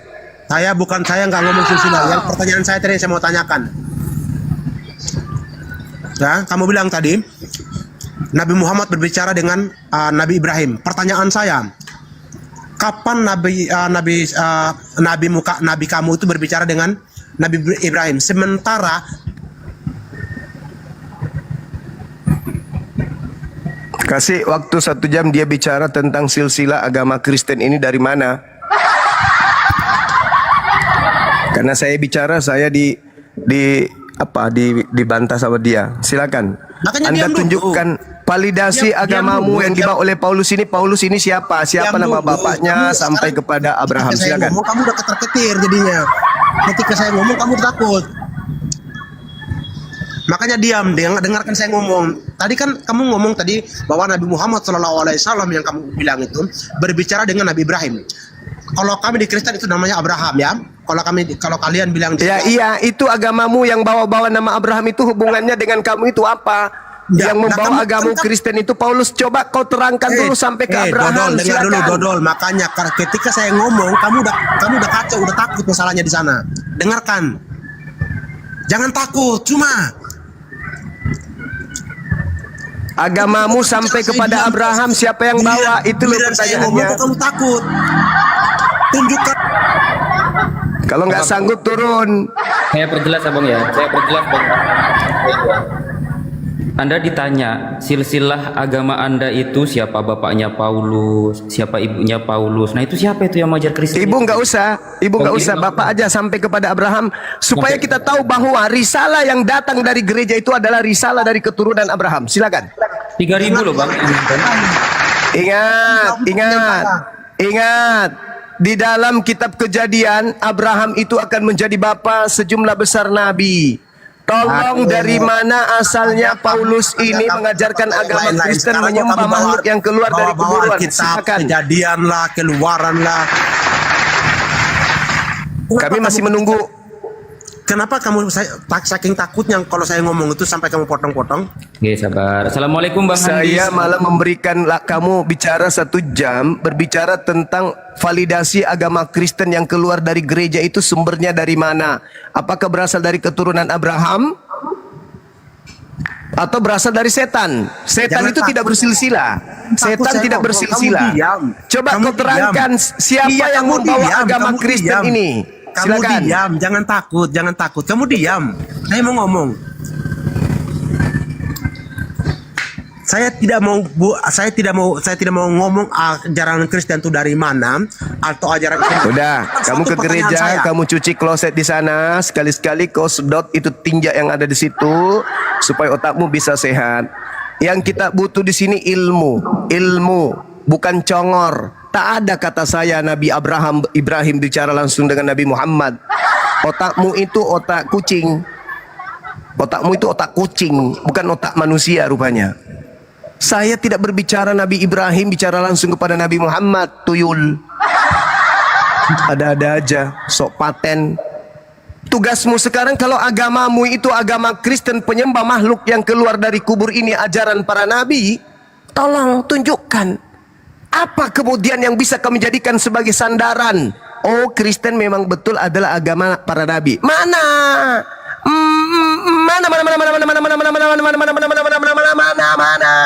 Saya nggak ngomong silsilah. Yang pertanyaan saya tadi saya mau tanyakan. Ya, kamu bilang tadi Nabi Muhammad berbicara dengan Nabi Ibrahim. Pertanyaan saya, kapan Nabi kamu itu berbicara dengan Nabi Ibrahim? Sementara kasih waktu 1 jam dia bicara tentang silsilah agama Kristen ini dari mana? Karena saya bicara, saya dibantah sama dia. Silakan. Makanya Anda diam dulu. tunjukkan validasi Diam agamamu dulu, yang dibawa oleh Paulus ini. Paulus ini siapa? Siapa Diam nama dulu. bapaknya Kamu sampai sekarang kepada Abraham. ketika saya Silakan. ngomong, kamu udah ketar-ketir jadinya. Ketika saya ngomong kamu takut. Makanya diam, dengarkan saya ngomong. Tadi kan kamu ngomong tadi bahwa Nabi Muhammad SAW yang kamu bilang itu berbicara dengan Nabi Ibrahim. Kalau kami di Kristen itu namanya Abraham ya. Kalau kalian bilang Ya iya, itu agamamu yang bawa-bawa nama Abraham itu hubungannya dengan kamu itu apa? Ya, Yang membawa nah, agama Kristen itu Paulus. Coba kau terangkan dulu sampai ke Abraham. Dodol, dengar dulu Silakan. Dodol. Makanya ketika saya ngomong kamu udah kacau, udah takut masalahnya di sana. Dengarkan. Jangan takut, cuma Agamamu sampai kepada Abraham, siapa yang bawa? Itu loh giliran saya ngomong pertanyaannya. kok kamu takut. Tunjukkan. Kalau nggak sanggup turun. Saya perjelas abang ya, saya perjelas bang. Anda ditanya silsilah agama Anda itu siapa bapaknya Paulus, siapa ibunya Paulus. Nah itu siapa itu yang mengajar Kristen? Ibu nggak usah, bapak aja sampai kepada Abraham supaya kita tahu bahwa risalah yang datang dari gereja itu adalah risalah dari keturunan Abraham. Silakan. 3.000 loh bang. Ingat. Di dalam kitab Kejadian, Abraham itu akan menjadi bapa sejumlah besar nabi. Tolong, dari mana asalnya Paulus ini mengajarkan agama Kristen menyembah makhluk yang keluar dari kuburan? Kitab Silakan. Kejadian lah, Keluaran lah. Kami masih menunggu. Kenapa kamu saking takutnya kalau saya ngomong itu sampai kamu potong-potong? Oke sabar. Assalamualaikum bang Saya Handis. malah memberikan kamu bicara 1 jam berbicara tentang validasi agama Kristen yang keluar dari gereja itu sumbernya dari mana? Apakah berasal dari keturunan Abraham atau berasal dari setan? Setan Jangan itu takut. tidak bersilsilah. Setan saya tidak ngomong, bersilsilah. kamu diam. Coba Kamu kau terangkan diam. siapa Iya, yang kamu membawa diam, agama kamu Kristen diam. ini? Kamu Silakan. diam, jangan takut. Kamu diam. Saya mau ngomong. Saya tidak mau ngomong ajaran Kristen itu dari mana atau ajaran Islam. Udah, kamu Satu ke pertanyaan gereja, saya. kamu cuci kloset di sana, sekali-sekali kau sedot itu tinja yang ada di situ supaya otakmu bisa sehat. Yang kita butuh di sini ilmu, bukan congor. Tak ada kata saya Nabi Ibrahim bicara langsung dengan Nabi Muhammad. Otakmu itu otak kucing. Otakmu itu otak kucing, bukan otak manusia rupanya. Saya tidak berbicara Nabi Ibrahim bicara langsung kepada Nabi Muhammad, tuyul. Ada-ada aja, sok paten. Tugasmu sekarang kalau agamamu itu agama Kristen penyembah makhluk yang keluar dari kubur ini ajaran para nabi, tolong tunjukkan. Apa kemudian yang bisa kami jadikan sebagai sandaran? Oh, Kristen memang betul adalah agama para nabi. Mana? Mana?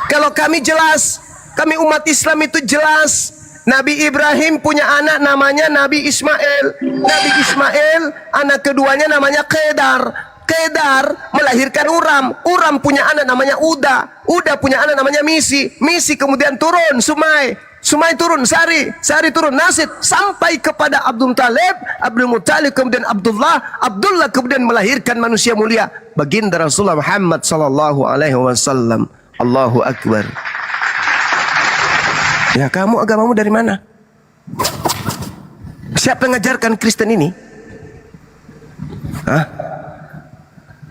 Kalau kami jelas, kami umat Islam itu jelas. Nabi Ibrahim punya anak namanya Nabi Ismail. Nabi Ismail anak keduanya namanya Kedar. Kedar melahirkan Uram. Uram punya anak namanya Uda. Uda punya anak namanya Misi. Misi kemudian turun Sumai. Sumai turun Sari. Sari turun Nasid. Sampai kepada Abdul Muttalib kemudian Abdullah. Abdullah kemudian melahirkan manusia mulia baginda Rasulullah Muhammad sallallahu alaihi wasallam. Allahu Akbar. Ya, kamu agamamu dari mana? Siapa yang mengajarkan Kristen ini? Hah?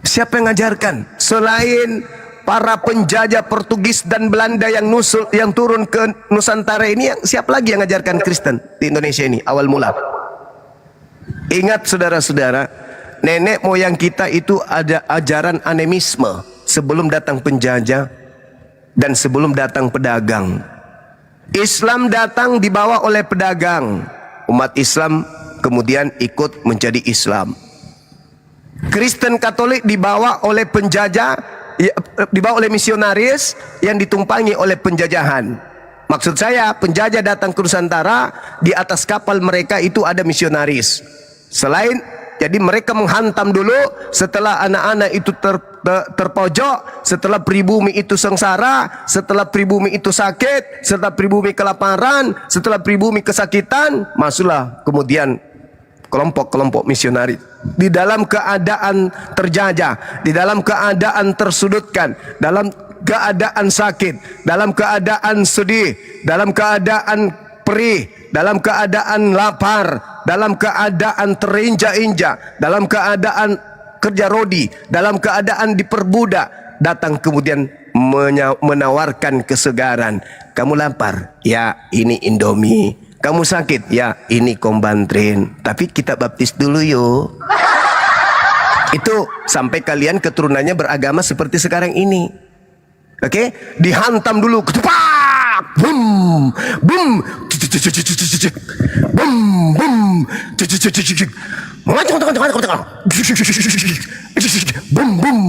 Siapa yang mengajarkan? Selain para penjajah Portugis dan Belanda yang turun ke Nusantara ini, siapa lagi yang mengajarkan Kristen di Indonesia ini awal mula? Ingat saudara-saudara, nenek moyang kita itu ada ajaran animisme sebelum datang penjajah dan sebelum datang pedagang. Islam datang dibawa oleh pedagang. Umat Islam kemudian ikut menjadi Islam. Kristen Katolik dibawa oleh penjajah, dibawa oleh misionaris yang ditumpangi oleh penjajahan. Maksud saya, penjajah datang ke Nusantara, di atas kapal mereka itu ada misionaris. Jadi mereka menghantam dulu, setelah anak-anak itu terpojok, setelah pribumi itu sengsara, setelah pribumi itu sakit, setelah pribumi kelaparan, setelah pribumi kesakitan, masuklah kemudian kelompok-kelompok misionaris di dalam keadaan terjajah, di dalam keadaan tersudutkan, dalam keadaan sakit, dalam keadaan sedih, dalam keadaan perih, dalam keadaan lapar, dalam keadaan terinjak-injak, dalam keadaan kerja rodi, dalam keadaan diperbudak, datang kemudian menawarkan kesegaran. Kamu lapar? Ya, ini Indomie. Kamu sakit? Ya, ini Kombantrin. Tapi kita baptis dulu yuk. Itu sampai kalian keturunannya beragama seperti sekarang ini. Oke? Dihantam dulu. Ketupak! Bum! Bum! Bum! Bum! Bum! Bum!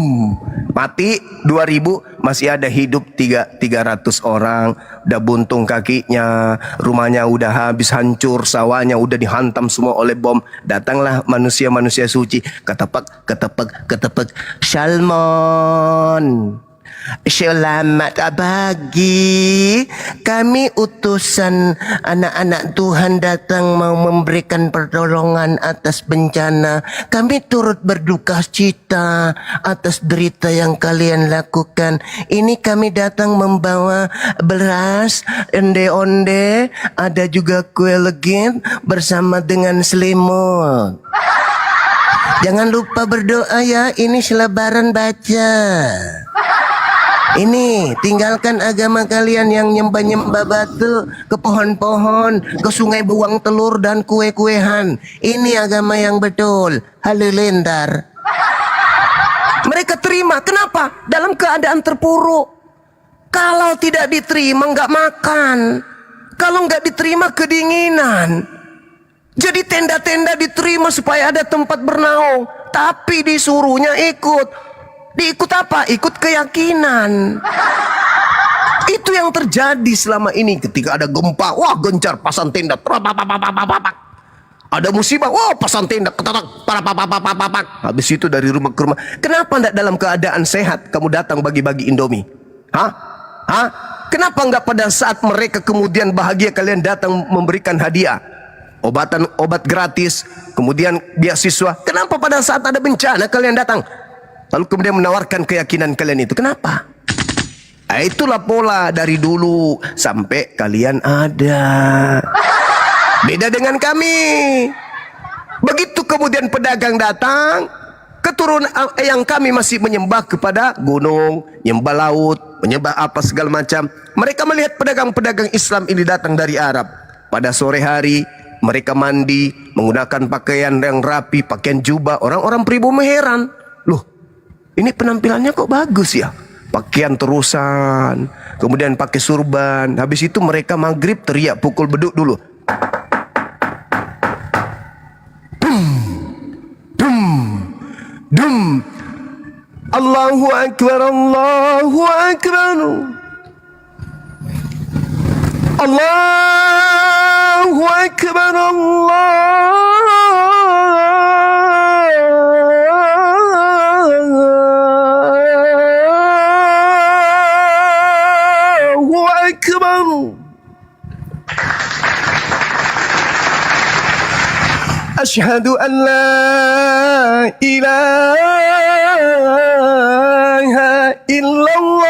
Mati 2000, masih ada hidup 300 orang. Udah buntung kakinya, rumahnya udah habis hancur, sawahnya udah dihantam semua oleh bom. Datanglah manusia-manusia suci, ketepak, ketepak, ketepak. Shalom, selamat pagi. Kami utusan anak-anak Tuhan datang mau memberikan pertolongan atas bencana. Kami turut berduka cita atas derita yang kalian lakukan. Ini kami datang membawa beras, onde-onde, ada juga kue legit bersama dengan selimut. Jangan lupa berdoa ya, ini selebaran baca. Ini, tinggalkan agama kalian yang nyembah-nyembah batu, ke pohon-pohon, ke sungai buang telur dan kue-kuehan. Ini agama yang betul. Halilintar. Mereka terima. Kenapa? Dalam keadaan terpuruk. Kalau tidak diterima, nggak makan. Kalau nggak diterima, kedinginan. Jadi tenda-tenda diterima supaya ada tempat bernaung. Tapi disuruhnya ikut. Diikut apa? Ikut keyakinan. Itu yang terjadi selama ini. Ketika ada gempa, wah gencar pasang tenda. Ada musibah, wah pasang tenda. Habis itu dari rumah ke rumah. Kenapa tidak dalam keadaan sehat kamu datang bagi-bagi Indomie? Hah? Hah? Kenapa enggak pada saat mereka kemudian bahagia kalian datang memberikan hadiah? Obat gratis, kemudian beasiswa. Kenapa pada saat ada bencana kalian datang? Lalu kemudian menawarkan keyakinan kalian itu. Kenapa? Itulah pola dari dulu sampai kalian ada. Beda dengan kami. Begitu kemudian pedagang datang, keturunan yang kami masih menyembah kepada gunung, menyembah laut, menyembah apa segala macam. Mereka melihat pedagang-pedagang Islam ini datang dari Arab. Pada sore hari mereka mandi, menggunakan pakaian yang rapi, pakaian jubah. Orang-orang pribumi heran. Loh, ini penampilannya kok bagus ya? Pakaian terusan, kemudian pakai surban. Habis itu mereka maghrib teriak pukul beduk dulu. Dum, dum, dum. Allahu Akbar, Allahu Akbar. Allahu Akbar, Allahu Akbar. Asyhadu an la ilaha illallah.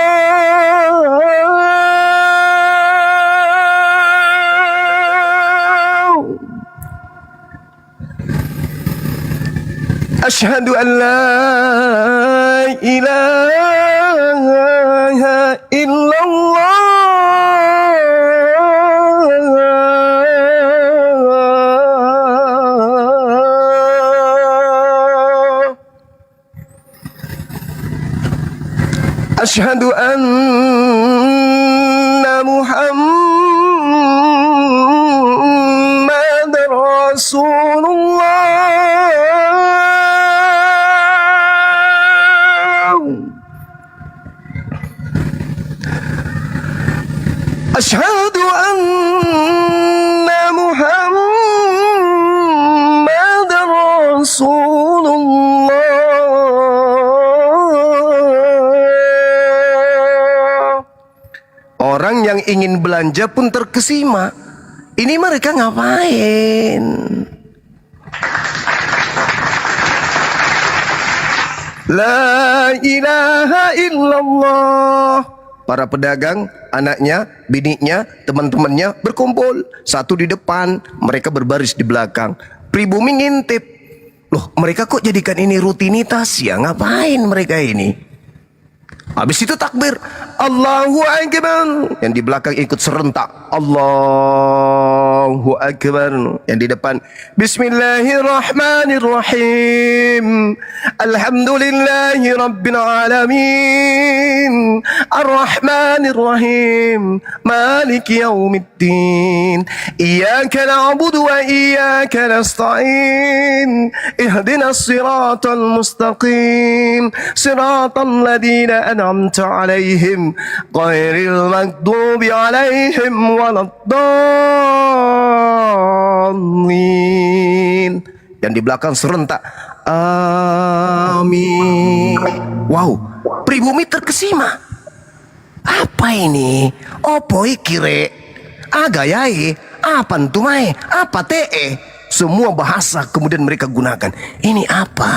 Asyhadu an la ilaha illallah. Asyhadu anna Muhammadar Rasulullah. Asyhadu anna Muhammadar Rasulullah. Orang yang ingin belanja pun terkesima. Ini mereka ngapain? La ilaha illallah. Para pedagang, anaknya, bininya, teman-temannya berkumpul. Satu di depan, mereka berbaris di belakang. Pribumi ngintip. Loh, mereka kok jadikan ini rutinitas ya? Ngapain mereka ini? Habis itu takbir, Allahu Akbar. Yang di belakang ikut serentak, Allahu Akbar. Yang di depan, Bismillahirrahmanirrahim. Alhamdulillahi Rabbil Alamin. Ar-Rahmanirrahim. Maliki Yawmiddin. Iyaka na'budu wa iyaka nasta'in. Ihdinas siratal mustaqim. Siratal ladina أنعمت عليهم غير المغضوب عليهم ولا الضالين. Yang di belakang serentak, amin. Wow, pribumi terkesima. Apa ini? Opo kire? Agayai? Apa ntumai? Apa te? Semua bahasa kemudian mereka gunakan. Ini apa?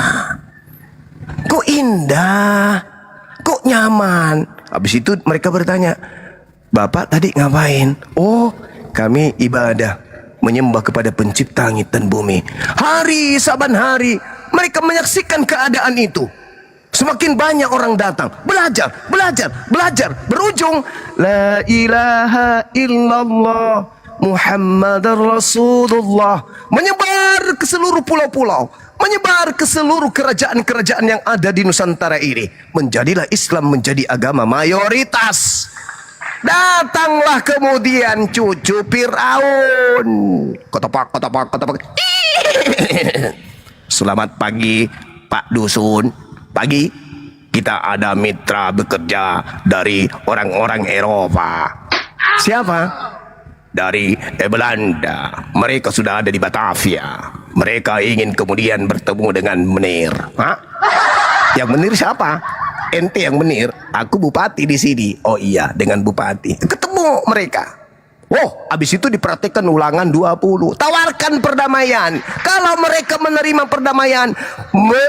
Kok indah? Kok nyaman? Habis itu mereka bertanya, Bapak tadi ngapain? Oh, kami ibadah, menyembah kepada pencipta langit dan bumi. Hari saban hari mereka menyaksikan keadaan itu. Semakin banyak orang datang, belajar, berujung La ilaha illallah Muhammadar Rasulullah, menyebar ke seluruh pulau-pulau, menyebar ke seluruh kerajaan-kerajaan yang ada di Nusantara ini. Menjadilah Islam menjadi agama mayoritas. Datanglah kemudian cucu Fir'aun. Kotopak. Selamat pagi Pak Dusun. Pagi. Kita ada mitra bekerja dari orang-orang Eropa. Siapa? Dari Belanda. Mereka sudah ada di Batavia. Mereka ingin kemudian bertemu dengan Menir. Hah? Yang Menir siapa? Ente yang Menir. Aku bupati di sini. Oh iya, dengan bupati. Ketemu mereka. Oh, habis itu diperhatikan ulangan 20. Tawarkan perdamaian. Kalau mereka menerima perdamaian,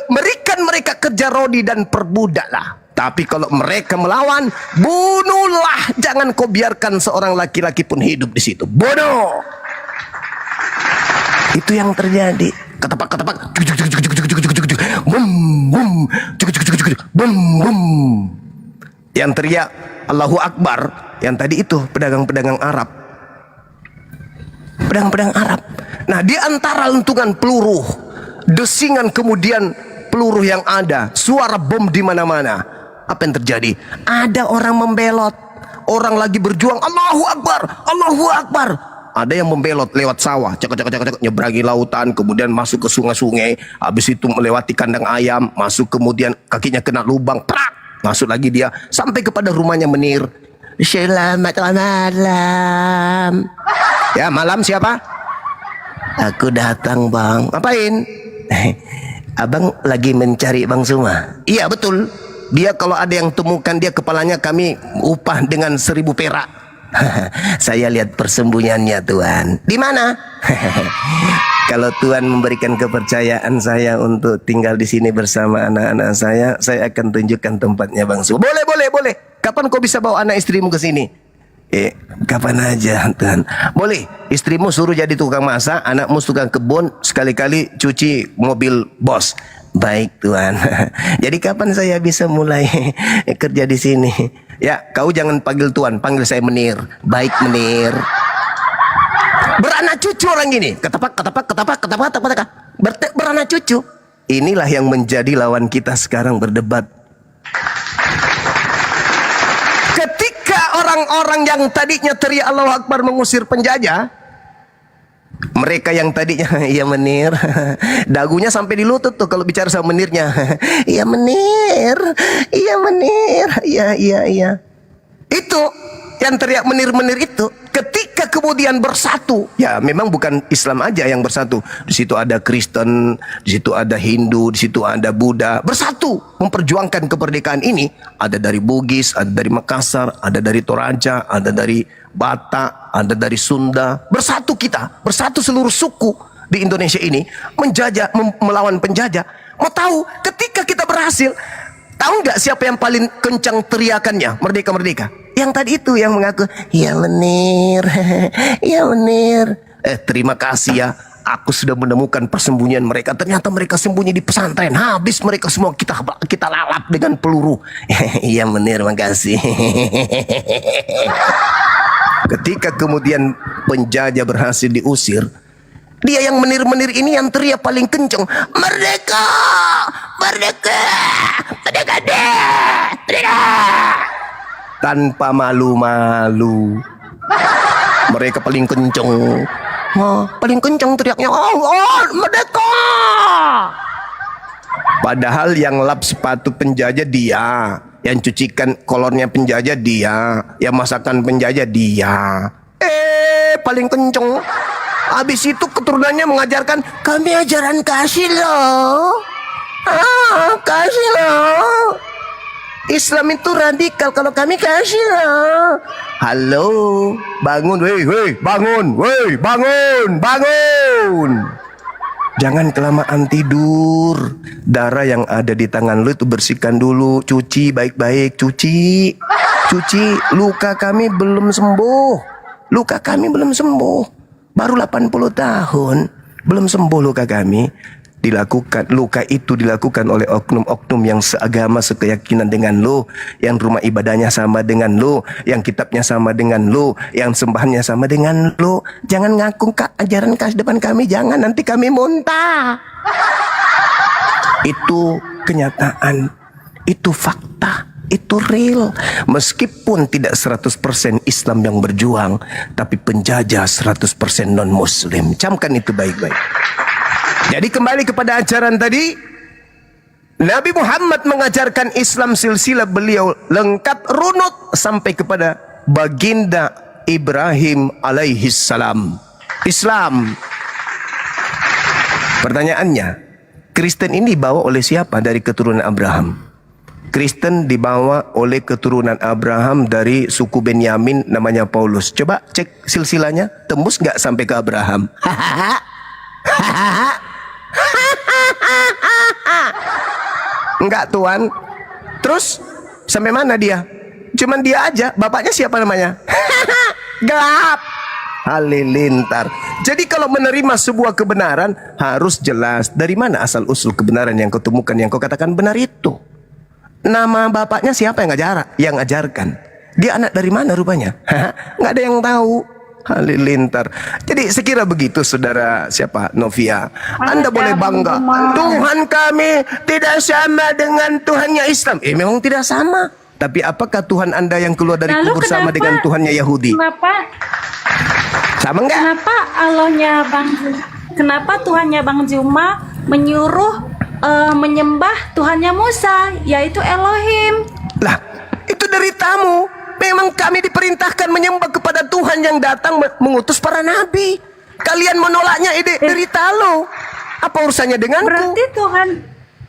berikan mereka kerja rodi dan perbudaklah. Tapi kalau mereka melawan, bunuhlah. Jangan kau biarkan seorang laki-laki pun hidup di situ. Bunuh. Itu yang terjadi. Ketepak. Bum, bum. Bum, bum. Yang teriak Allahu Akbar. Yang tadi itu pedagang-pedagang Arab. Pedang-pedang Arab. Nah, di antara lentungan peluru, desingan kemudian peluru yang ada, suara bom di mana-mana. Apa yang terjadi? Ada orang membelot, orang lagi berjuang, Allahu Akbar, Allahu Akbar. Ada yang membelot lewat sawah, cek, nyeberangi lautan, kemudian masuk ke sungai-sungai, habis itu melewati kandang ayam, masuk kemudian kakinya kena lubang, prak, masuk lagi dia sampai kepada rumahnya Menir. Selamat malam. Ya, malam siapa? Aku datang, Bang. Ngapain? Abang lagi mencari Bang Suma. Iya, betul. Dia kalau ada yang temukan dia kepalanya kami upah dengan 1000 perak. Saya lihat persembunyiannya, Tuan. Di mana? Kalau Tuan memberikan kepercayaan saya untuk tinggal di sini bersama anak-anak saya akan tunjukkan tempatnya Bang Suma. Boleh. Kapan kau bisa bawa anak istrimu ke sini? Kapan aja, Tuan. Boleh, istrimu suruh jadi tukang masak, anakmu tukang kebun, sekali-kali cuci mobil bos. Baik, Tuan. Jadi kapan saya bisa mulai kerja di sini? Ya, kau jangan panggil Tuan, panggil saya Menir. Baik, Menir. Beranak cucu orang ini. Ketapak. Beranak cucu. Inilah yang menjadi lawan kita sekarang berdebat. Orang-orang yang tadinya teriak Allahu Akbar mengusir penjajah, mereka yang tadinya iya Menir, dagunya sampai di lutut tuh kalau bicara sama Menirnya. Iya Menir, iya. Itu yang teriak Menir itu ketika kemudian bersatu, ya memang bukan Islam aja yang bersatu. Di situ ada Kristen, di situ ada Hindu, di situ ada Buddha, bersatu memperjuangkan kemerdekaan ini. Ada dari Bugis, ada dari Makassar, ada dari Toraja, ada dari Batak, ada dari Sunda. Bersatu kita, bersatu seluruh suku di Indonesia ini menjajah, melawan penjajah. Mau tahu ketika kita berhasil, tahu nggak siapa yang paling kencang teriakannya? Merdeka, merdeka. Yang tadi itu yang mengaku, ya menir, ya menir. Terima kasih ya. Aku sudah menemukan persembunyian mereka. Ternyata mereka sembunyi di pesantren. Habis mereka semua kita lalap dengan peluru. Iya menir, makasih. Ketika kemudian penjajah berhasil diusir, dia yang menir-menir ini yang teriak paling kencang, merdeka, merdeka, merdeka, merdeka. Tanpa malu-malu, mereka paling kencang. Paling kencang teriaknya, oh, merdeka. Padahal yang lap sepatu penjajah dia, yang cucikan kolornya penjajah dia, yang masakan penjajah dia. Paling kencang. Habis itu keturunannya mengajarkan, kami ajaran kasih loh. Kasih loh. Islam itu radikal, kalau kami kasih loh. Halo, bangun, weh, bangun, weh, bangun. Jangan kelamaan tidur. Darah yang ada di tangan lu itu bersihkan dulu, cuci baik-baik, cuci. Luka kami belum sembuh. Baru 80 tahun, belum sembuh luka kami. Luka itu dilakukan oleh oknum-oknum yang seagama, sekeyakinan dengan lu, yang rumah ibadahnya sama dengan lu, yang kitabnya sama dengan lu, yang sembahannya sama dengan lu. Jangan ngaku ajaran kasih depan kami, jangan, nanti kami muntah. Itu kenyataan, itu fakta, itu real. Meskipun tidak 100% Islam yang berjuang, tapi penjajah 100% non-muslim. Camkan itu baik-baik. Jadi kembali kepada ajaran tadi, Nabi Muhammad mengajarkan Islam silsilah beliau lengkap runut sampai kepada baginda Ibrahim alaihi salam. Islam. Pertanyaannya, Kristen ini dibawa oleh siapa dari keturunan Abraham? Kristen dibawa oleh keturunan Abraham dari suku Benyamin, namanya Paulus. Coba cek silsilahnya, tembus nggak sampai ke Abraham? Enggak Tuhan. Terus sampai mana dia? Cuman dia aja. Bapaknya siapa namanya? Gelap. Halilintar. Jadi kalau menerima sebuah kebenaran harus jelas dari mana asal usul kebenaran yang kau temukan, yang kau katakan benar itu. Nama bapaknya siapa yang ajarkan? Dia anak dari mana rupanya? Nggak ada yang tahu. Halilintar. Jadi sekira begitu saudara siapa Novia. Anda boleh bangga. Tuhan kami tidak sama dengan Tuhannya Islam. Memang tidak sama. Tapi apakah Tuhan Anda yang keluar dari kubur sama dengan Tuhannya Yahudi? Kenapa? Sama enggak? Kenapa Tuhannya Bang Juma menyuruh menyembah Tuhannya Musa, yaitu Elohim? Lah, itu deritamu. Memang kami diperintahkan menyembah kepada Tuhan yang datang mengutus para nabi. Kalian menolaknya, derita lo. Apa urusannya denganku?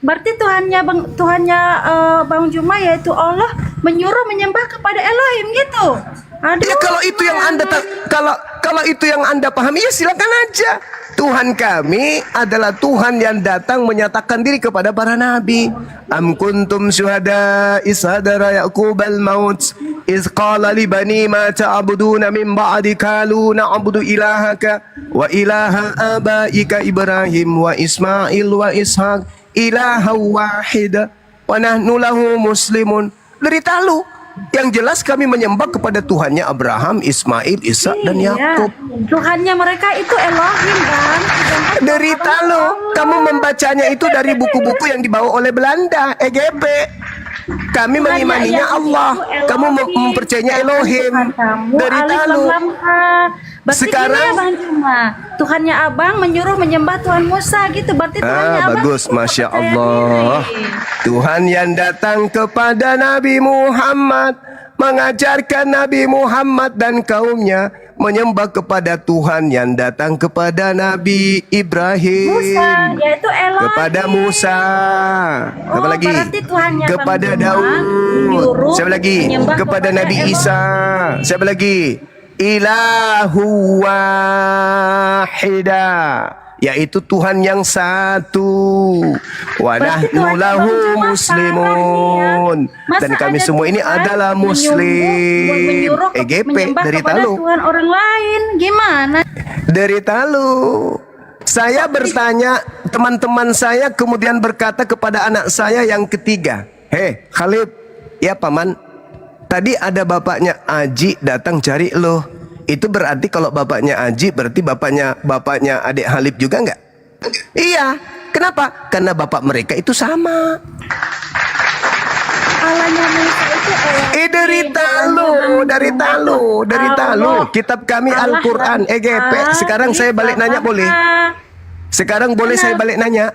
Berarti Tuhannya Bang Juma yaitu Allah menyuruh menyembah kepada Elohim gitu. Aduh, ya kalau itu yang Anda kalau itu yang Anda pahami, ya silakan aja. Tuhan kami adalah Tuhan yang datang menyatakan diri kepada para nabi. Am kuntum syuhada is hadara Yaqub al-maut iz qala li bani ma ta'buduna min ba'di qalu na'budu ilahaka wa ilaha abaika Ibrahim wa Ismail wa Ishaq ilaha wahida wa nahnu lahu muslimun. Derita lu. Yang jelas kami menyembah kepada Tuhannya Abraham, Ismail, Ishak dan Yakub. Tuhannya mereka itu Elohim kan. Derita lo, kamu membacanya itu dari buku-buku yang dibawa oleh Belanda, EGP. Kami mengimaninya Allah, kamu mempercayainya Elohim. Derita lo. Sekarang Bang Juma, Tuhannya Abang menyuruh menyembah Tuhan Musa gitu. Berarti Tuhannya Abang bagus, Masya Allah. Tuhan yang datang kepada Nabi Muhammad, mengajarkan Nabi Muhammad dan kaumnya menyembah kepada Tuhan yang datang kepada Nabi Ibrahim, Musa, yaitu Elohim. kepada Musa. Apa lagi? Kepada Daud. Siapa lagi? Kepada Nabi Isa. Siapa lagi? Ilahu wahida, yaitu Tuhan yang satu. Wa Berarti nahnu Tuhan lahu Bang Juma muslimun. salah nih ya. Masa Dan kami ada semua ini Tuhan adalah muslim. menyuruh EGP menyembah dari kepada Talu. Tuhan orang lain. Gimana? Dari Talu. Saya bertanya, teman-teman saya kemudian berkata kepada anak saya yang ketiga, "Hei Khalid, ya paman, tadi ada bapaknya Aji datang cari lo. Itu berarti kalau bapaknya Aji berarti bapaknya adik Halib juga enggak?" "Iya." "Kenapa?" "Karena bapak mereka itu sama." Allahnya Musa itu Dari Talu. Kitab kami Al-Quran, EGP. Sekarang saya balik nanya boleh? Sekarang boleh saya balik nanya?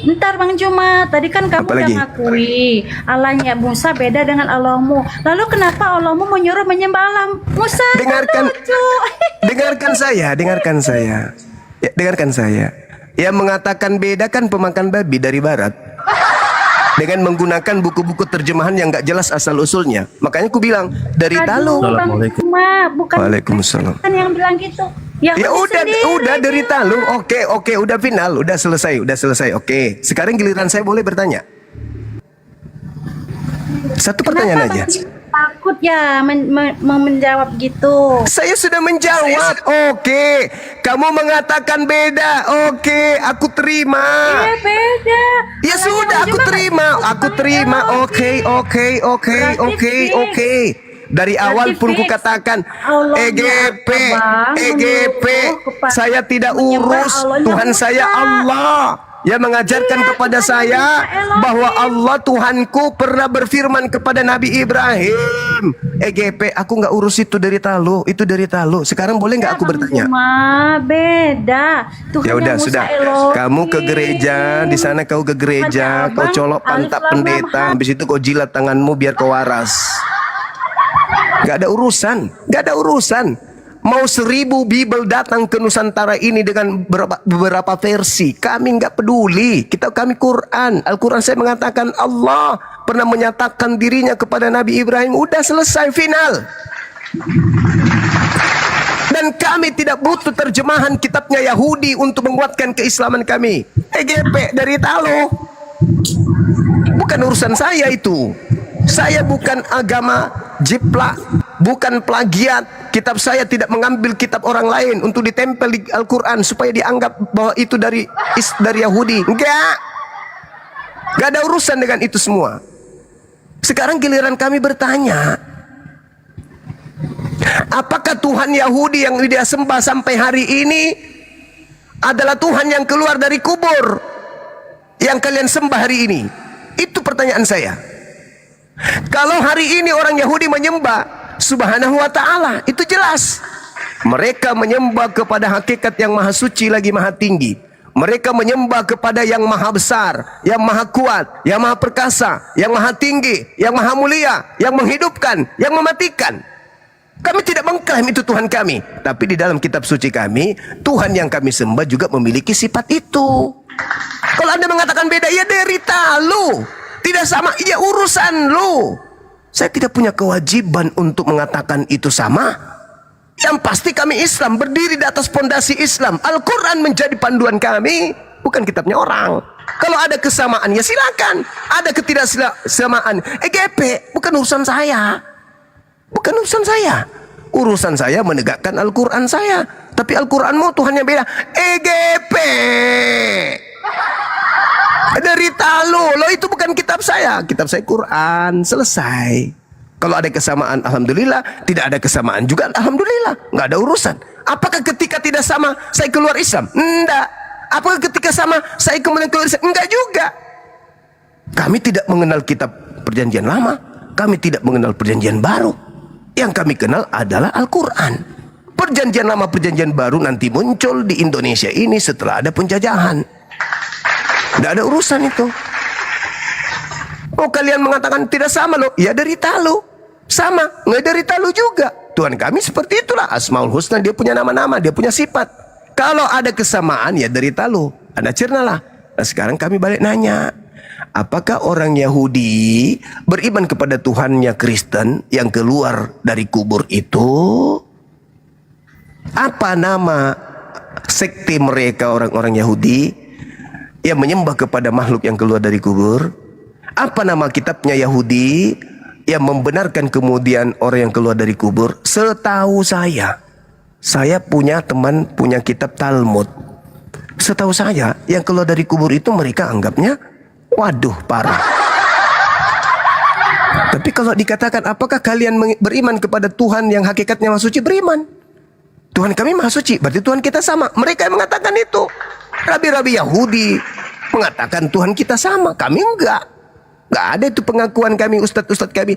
Ntar Bang Juma, tadi kan kamu Apa udah lagi? ngakui Allahnya Musa beda dengan Allahmu. Lalu kenapa Allahmu menyuruh menyembah Allah Musa? Dengarkan, Lucu. dengarkan saya. Ya, dengarkan saya. Yang mengatakan beda kan pemakan babi dari barat. Dengan menggunakan buku-buku terjemahan yang gak jelas asal-usulnya. Makanya aku bilang, dari Talu. Aduh, Bang Juma, bukan Waalaikumsalam. kan yang bilang gitu. Ya udah dari Talu. Oke, udah final, udah selesai. Oke, sekarang giliran saya boleh bertanya. Satu pertanyaan Kenapa aja. Bang Juma takut ya menjawab gitu? Saya sudah menjawab. Oke, kamu mengatakan beda. Oke, aku terima. Iya beda. Ya Allahnya sudah, Bang aku Juma terima. nggak Aku tahu terima. Berarti Oke. Dari awal pun ku katakan EGP, saya tidak urus. Tuhan saya Allah yang mengajarkan kepada saya bahwa Allah Tuhanku pernah berfirman kepada Nabi Ibrahim. EGP, aku nggak urus itu dari Talu. Sekarang boleh nggak aku bertanya? Cuma beda. Ya udah sudah. Kamu ke gereja, di sana kau ke gereja, kau colok pantat pendeta, habis itu kau jilat tanganmu biar kau waras. Gak ada urusan. Mau 1000 Bible datang ke Nusantara ini dengan beberapa versi, kami nggak peduli. Kami Quran. Al-Quran saya mengatakan Allah pernah menyatakan dirinya kepada Nabi Ibrahim. Udah selesai, final. Dan kami tidak butuh terjemahan kitabnya Yahudi untuk menguatkan keislaman kami. EGP dari Talu. Bukan urusan saya itu. Saya bukan agama jiplak, bukan plagiat. Kitab saya tidak mengambil kitab orang lain untuk ditempel di Al-Quran supaya dianggap bahwa itu dari Yahudi. Enggak ada urusan dengan itu semua. Sekarang giliran kami bertanya, apakah Tuhan Yahudi yang dia sembah sampai hari ini adalah Tuhan yang keluar dari kubur yang kalian sembah hari ini? Itu pertanyaan saya. Kalau hari ini orang Yahudi menyembah Subhanahu wa ta'ala, itu jelas mereka menyembah kepada hakikat yang maha suci lagi maha tinggi. Mereka menyembah kepada yang maha besar, yang maha kuat, yang maha perkasa, yang maha tinggi, yang maha mulia, yang menghidupkan, yang mematikan. Kami tidak mengklaim itu Tuhan kami, tapi di dalam kitab suci kami, Tuhan yang kami sembah juga memiliki sifat itu. Kalau Anda mengatakan beda, ya derita lu. Tidak sama, ya urusan lu. Saya tidak punya kewajiban untuk mengatakan itu sama. Yang pasti kami Islam, berdiri di atas pondasi Islam. Al-Quran menjadi panduan kami, bukan kitabnya orang. Kalau ada kesamaan, ya silakan. Ada ketidaksamaan, EGP, bukan urusan saya. Urusan saya menegakkan Al-Quran saya. Tapi Al-Quranmu Tuhannya beda. EGP dari Talu, lo itu bukan kitab saya Quran, selesai. Kalau ada kesamaan, alhamdulillah. Tidak ada kesamaan juga, alhamdulillah. Nggak ada urusan. Apakah ketika tidak sama saya keluar Islam? Enggak. Apakah ketika sama saya kemudian keluar Islam? Enggak juga. Kami tidak mengenal kitab perjanjian lama, kami tidak mengenal perjanjian baru. Yang kami kenal adalah Al-Quran. Perjanjian lama, perjanjian baru nanti muncul di Indonesia ini setelah ada penjajahan. Tidak ada urusan itu. Oh, kalian mengatakan tidak sama loh. Ya dari Talu. Sama. Nggak dari Talu juga. Tuhan kami seperti itulah. Asmaul Husna, dia punya nama-nama, dia punya sifat. Kalau ada kesamaan, ya dari Talu. Anda cernalah. Nah, sekarang kami balik nanya. Apakah orang Yahudi beriman kepada Tuhannya Kristen yang keluar dari kubur itu? Apa nama sekte mereka orang-orang Yahudi yang menyembah kepada makhluk yang keluar dari kubur. Apa nama kitabnya Yahudi yang membenarkan kemudian orang yang keluar dari kubur? Setahu saya punya teman punya kitab Talmud. Setahu saya yang keluar dari kubur itu mereka anggapnya, waduh parah. Tapi kalau dikatakan apakah kalian beriman kepada Tuhan yang hakikatnya Maha Suci? Beriman. Tuhan kami Maha Suci, berarti Tuhan kita sama. Mereka yang mengatakan itu. Rabi-rabi Yahudi mengatakan Tuhan kita sama, kami enggak. Enggak ada itu pengakuan kami, ustadz-ustadz kami.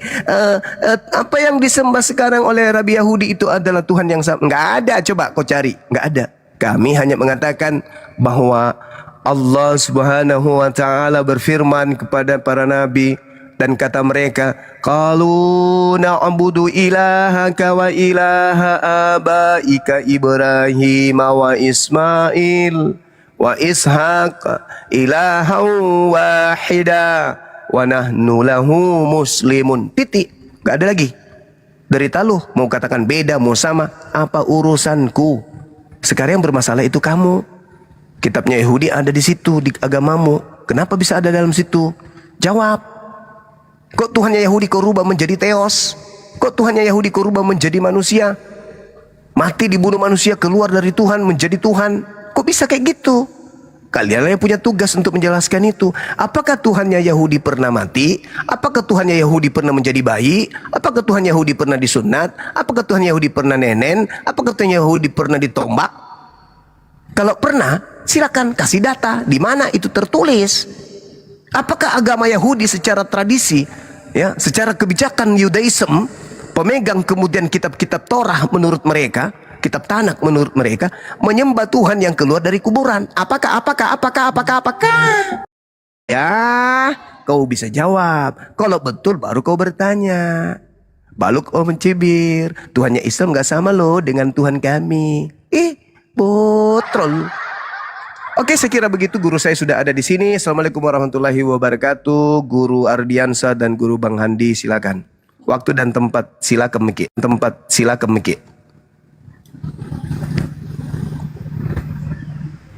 Apa yang disembah sekarang oleh Rabi Yahudi itu adalah Tuhan yang sama. Enggak ada, coba kau cari. Enggak ada. Kami hanya mengatakan bahwa Allah Subhanahu wa taala berfirman kepada para nabi dan kata mereka, qalu na'budu ilahaka wa ilaha abaika Ibrahim wa Ismail wa Ishaq ilahan wahida wa nahnu lahu muslimun. Titik. Gak ada lagi. Dari taluh mau katakan beda mau sama, apa urusanku? Sekarang yang bermasalah itu kamu. Kitabnya Yahudi ada di situ, di agamamu. Kenapa bisa ada dalam situ? Jawab. Kok Tuhannya Yahudi kau rubah menjadi teos? Kok Tuhannya Yahudi kau rubah menjadi manusia? Mati dibunuh manusia, keluar dari Tuhan menjadi Tuhan. Kok bisa kayak gitu? Kalian yang punya tugas untuk menjelaskan itu. Apakah Tuhannya Yahudi pernah mati? Apakah Tuhannya Yahudi pernah menjadi bayi? Apakah Tuhan Yahudi pernah disunat? Apakah Tuhan Yahudi pernah nenen? Apakah Tuhan Yahudi pernah ditombak? Kalau pernah, silakan kasih data di mana itu tertulis. Apakah agama Yahudi secara tradisi, ya, secara kebijakan Yudaism, pemegang kemudian kitab-kitab Torah menurut mereka, kitab Tanakh menurut mereka, menyembah Tuhan yang keluar dari kuburan? Apakah? Ya, kau bisa jawab. Kalau betul baru kau bertanya. Baru kau mencibir. Tuhannya Islam gak sama loh dengan Tuhan kami. Botrol. Oke, saya kira begitu. Guru saya sudah ada di sini. Assalamualaikum warahmatullahi wabarakatuh. Guru Ardiansa dan Guru Bang Handi, silakan. Waktu dan tempat silakan Miki.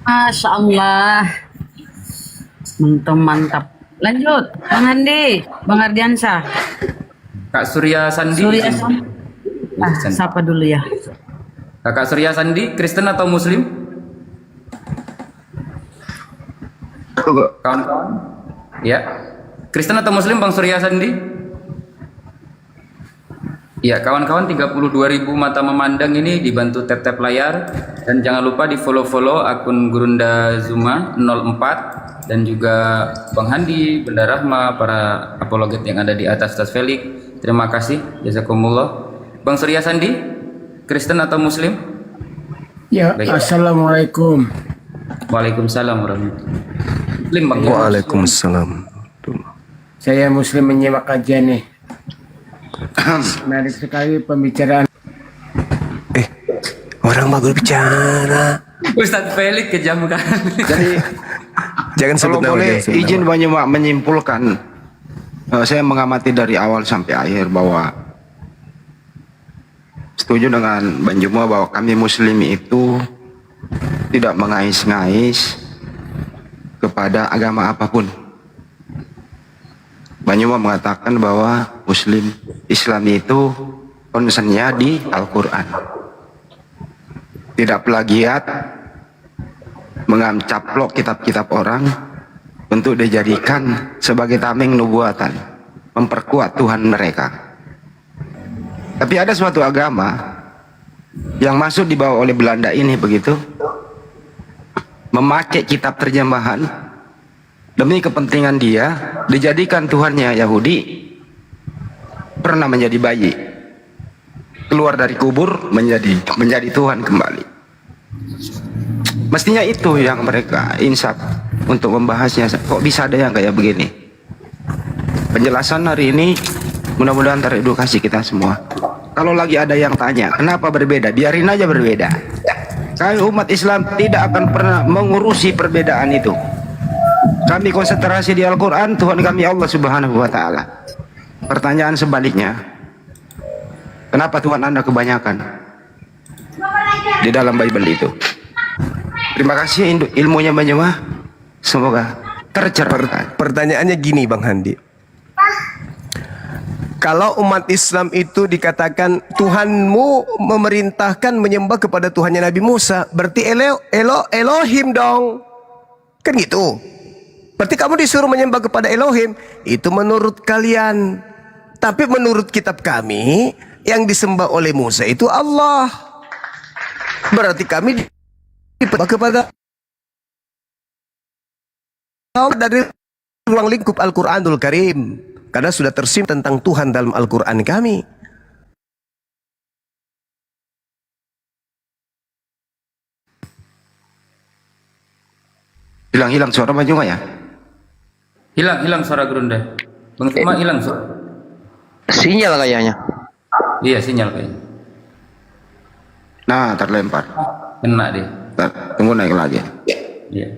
Masya Allah, mantap. Lanjut, Bang Handi, Bang Ardiansa. Kak Surya Sandi. Siapa dulu ya? Kakak Surya Sandi, Kristen atau Muslim? Kawan-kawan? Ya. Kristen atau Muslim Bang Surya Sandi? Ya, kawan-kawan, 32.000 mata memandang ini dibantu tap-tap layar. Dan jangan lupa di follow-follow akun Gurunda Zuma 04 dan juga Bang Handi, Benda Rahma, para apologet yang ada di atas, Ustaz Felix. Terima kasih, jazakumullah. Bang Surya Sandi, Kristen atau Muslim? Ya, baik. Assalamualaikum. Waalaikumsalam warahmatullahi. Muslim Bang. Waalaikumsalam. Saya Muslim menyimak kajian nih. Menarik sekali pembicaraan. Orang bagus bicara. Ustaz Felix kejam kan. Jadi Jangan sebut kalau nama. boleh jangan sebut izin nama. Banyak menyimpulkan, saya mengamati dari awal sampai akhir bahwa setuju dengan Bang Juma bahwa kami Muslim itu tidak mengais-ngais kepada agama apapun. Bang Juma mengatakan bahwa Muslim Islam itu konsennya di Al-Quran, tidak plagiat, mengamcaplok kitab-kitab orang untuk dijadikan sebagai tameng nubuatan, memperkuat Tuhan mereka. Tapi ada suatu agama yang masuk dibawa oleh Belanda ini begitu, memakai kitab terjemahan demi kepentingan dia, dijadikan Tuhannya Yahudi pernah menjadi bayi, keluar dari kubur menjadi Tuhan kembali. Mestinya itu yang mereka insaf untuk membahasnya. Kok bisa ada yang kayak begini? Penjelasan hari ini mudah-mudahan teredukasi kita semua. Kalau lagi ada yang tanya kenapa berbeda, biarin aja berbeda. Kami umat Islam tidak akan pernah mengurusi perbedaan itu. Kami konsentrasi di Al-Quran, Tuhan kami Allah Subhanahu wa Ta'ala. Pertanyaan sebaliknya, kenapa Tuhan Anda kebanyakan di dalam Bible itu? Terima kasih ilmunya Bang Juma. Semoga tercerahkan. Pertanyaannya gini Bang Handi. Kalau umat Islam itu dikatakan Tuhanmu memerintahkan menyembah kepada Tuhannya Nabi Musa, berarti Elohim dong. Kan gitu. Berarti kamu disuruh menyembah kepada Elohim. Itu menurut kalian. Tapi menurut kitab kami, yang disembah oleh Musa itu Allah. Berarti kami disembah kepada Allah dari ruang lingkup Al-Quranul Karim. Karena sudah tersimpan tentang Tuhan dalam Al-Quran kami. Hilang suara Bang Juma ya? Hilang suara Gurunda. Bang Juma hilang suara. Sinyal kayaknya. Iya, sinyal kayaknya. Nah, terlempar. Kena deh. Tunggu naik lagi. Iya.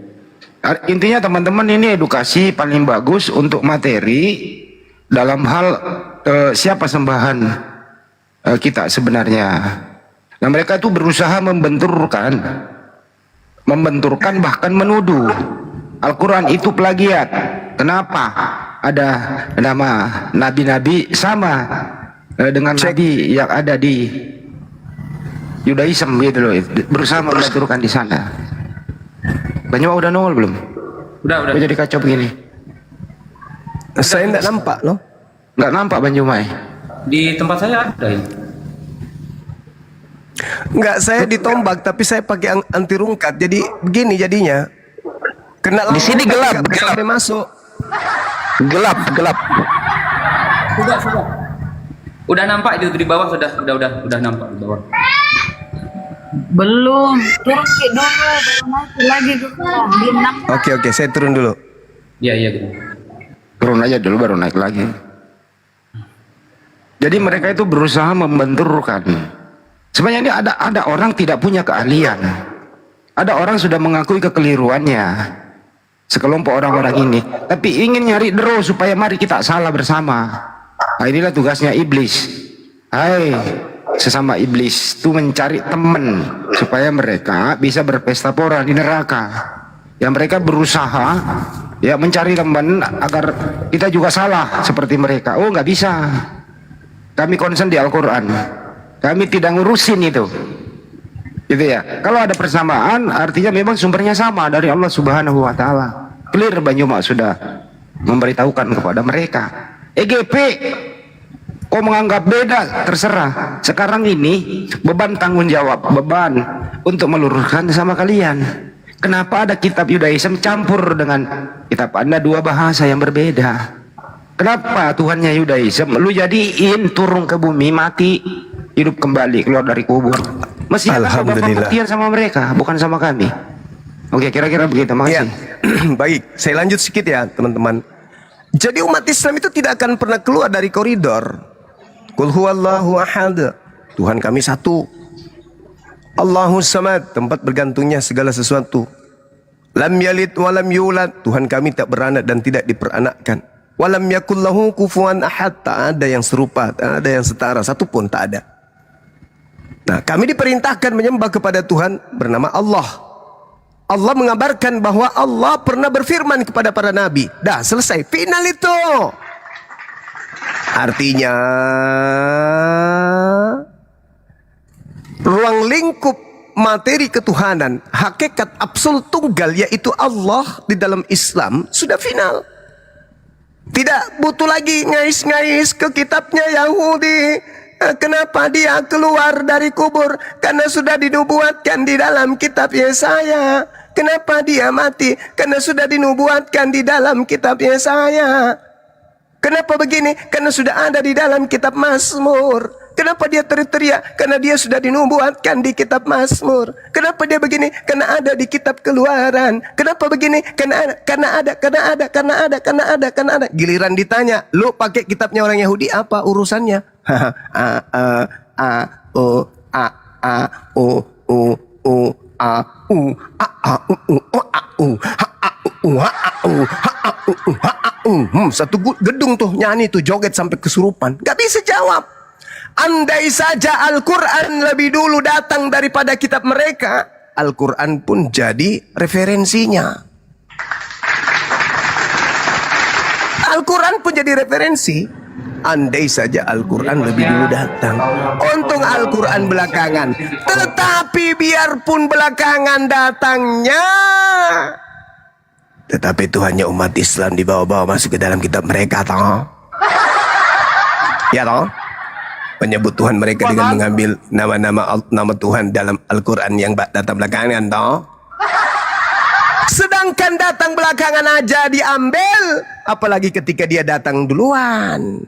Intinya teman-teman, ini edukasi paling bagus untuk materi dalam hal siapa sembahan kita sebenarnya. Nah, mereka itu berusaha membenturkan bahkan menuduh Al-Quran itu plagiat. Kenapa? Ada nama nabi-nabi sama dengan nabi yang ada di Yudaism gitu loh. Berusaha membenturkan di sana. Banyak udah nongol belum? Udah. Jadi kacau begini. Saya tidak nampak loh. Nggak nampak Bang Jumai. Di tempat saya ada ini. Enggak, saya ditombak tapi saya pakai anti rungkat. Jadi begini jadinya. Kena Di sini gelap, sampai masuk. Gelap. Sudah. Udah nampak itu di bawah sudah nampak di bawah. Belum. Turun ke dulu, baru naik lagi ke bawah. Di 6. Oke, saya turun dulu. Iya gitu. Turun aja dulu baru naik lagi. Jadi mereka itu berusaha membenturkan. Sebenarnya ini ada orang tidak punya keahlian. Ada orang sudah mengakui kekeliruannya. Sekelompok orang-orang ini, tapi ingin nyari dero supaya mari kita salah bersama. Nah, inilah tugasnya iblis. Hai, sesama iblis itu mencari teman supaya mereka bisa berpesta pora di neraka. Yang mereka berusaha ya mencari teman agar kita juga salah seperti mereka. Oh, nggak bisa. Kami concern di Al-Quran. Kami tidak ngurusin itu. Gitu ya. Kalau ada persamaan, artinya memang sumbernya sama dari Allah Subhanahu wa taala. Clear Bang Juma sudah memberitahukan kepada mereka. EGP kau menganggap beda, terserah. Sekarang ini beban tanggung jawab, beban untuk meluruskan sama kalian. Kenapa ada kitab Yudaism campur dengan kitab Anda, dua bahasa yang berbeda? Kenapa Tuhannya Yudaism lu jadiin turun ke bumi, mati, hidup kembali, keluar dari kubur? Mestinya Alhamdulillah. pembuktian sama mereka, bukan sama kami. Oke, kira-kira begitu. Makasih. Ya. Baik, saya lanjut sedikit ya teman-teman. Jadi umat Islam itu tidak akan pernah keluar dari koridor. Qul huwallahu ahad. Tuhan kami satu. Allahus samad, tempat bergantungnya segala sesuatu. Lam yalid walam yulad, Tuhan kami tak beranak dan tidak diperanakkan. Walam yakul lahu kufuwan ahad, tak ada yang serupa, tak ada yang setara, satu pun tak ada. Nah, kami diperintahkan menyembah kepada Tuhan bernama Allah. Allah mengabarkan bahwa Allah pernah berfirman kepada para nabi. Dah selesai, final itu. Artinya ruang lingkup materi ketuhanan, hakikat absolut tunggal yaitu Allah di dalam Islam sudah final. Tidak butuh lagi ngais-ngais ke kitabnya Yahudi. Kenapa dia keluar dari kubur? Karena sudah dinubuatkan di dalam kitab Yesaya. Kenapa dia mati? Karena sudah dinubuatkan di dalam kitab Yesaya. Kenapa begini? Karena sudah ada di dalam kitab Mazmur. Kenapa dia teriak-teriak? Karena dia sudah dinubuatkan di kitab Mazmur. Kenapa dia begini? Karena ada di kitab Keluaran. Kenapa begini? Karena ada. Giliran ditanya, lu pakai kitabnya orang Yahudi apa urusannya? Satu gedung tuh nyanyi tuh joget sampai kesurupan. Gak bisa jawab. Andai saja Al-Quran lebih dulu datang daripada kitab mereka, Al-Quran pun jadi referensinya. Al-Quran pun jadi referensi. Andai saja Al-Quran lebih dulu datang. Untung Al-Quran belakangan. Tetapi biarpun belakangan datangnya, tetapi itu hanya umat Islam dibawa-bawa masuk ke dalam kitab mereka, toh. Ya toh? Menyebut Tuhan mereka dengan mengambil nama Tuhan dalam Al-Quran yang datang belakangan, toh. Sedangkan datang belakangan aja diambil, apalagi ketika dia datang duluan.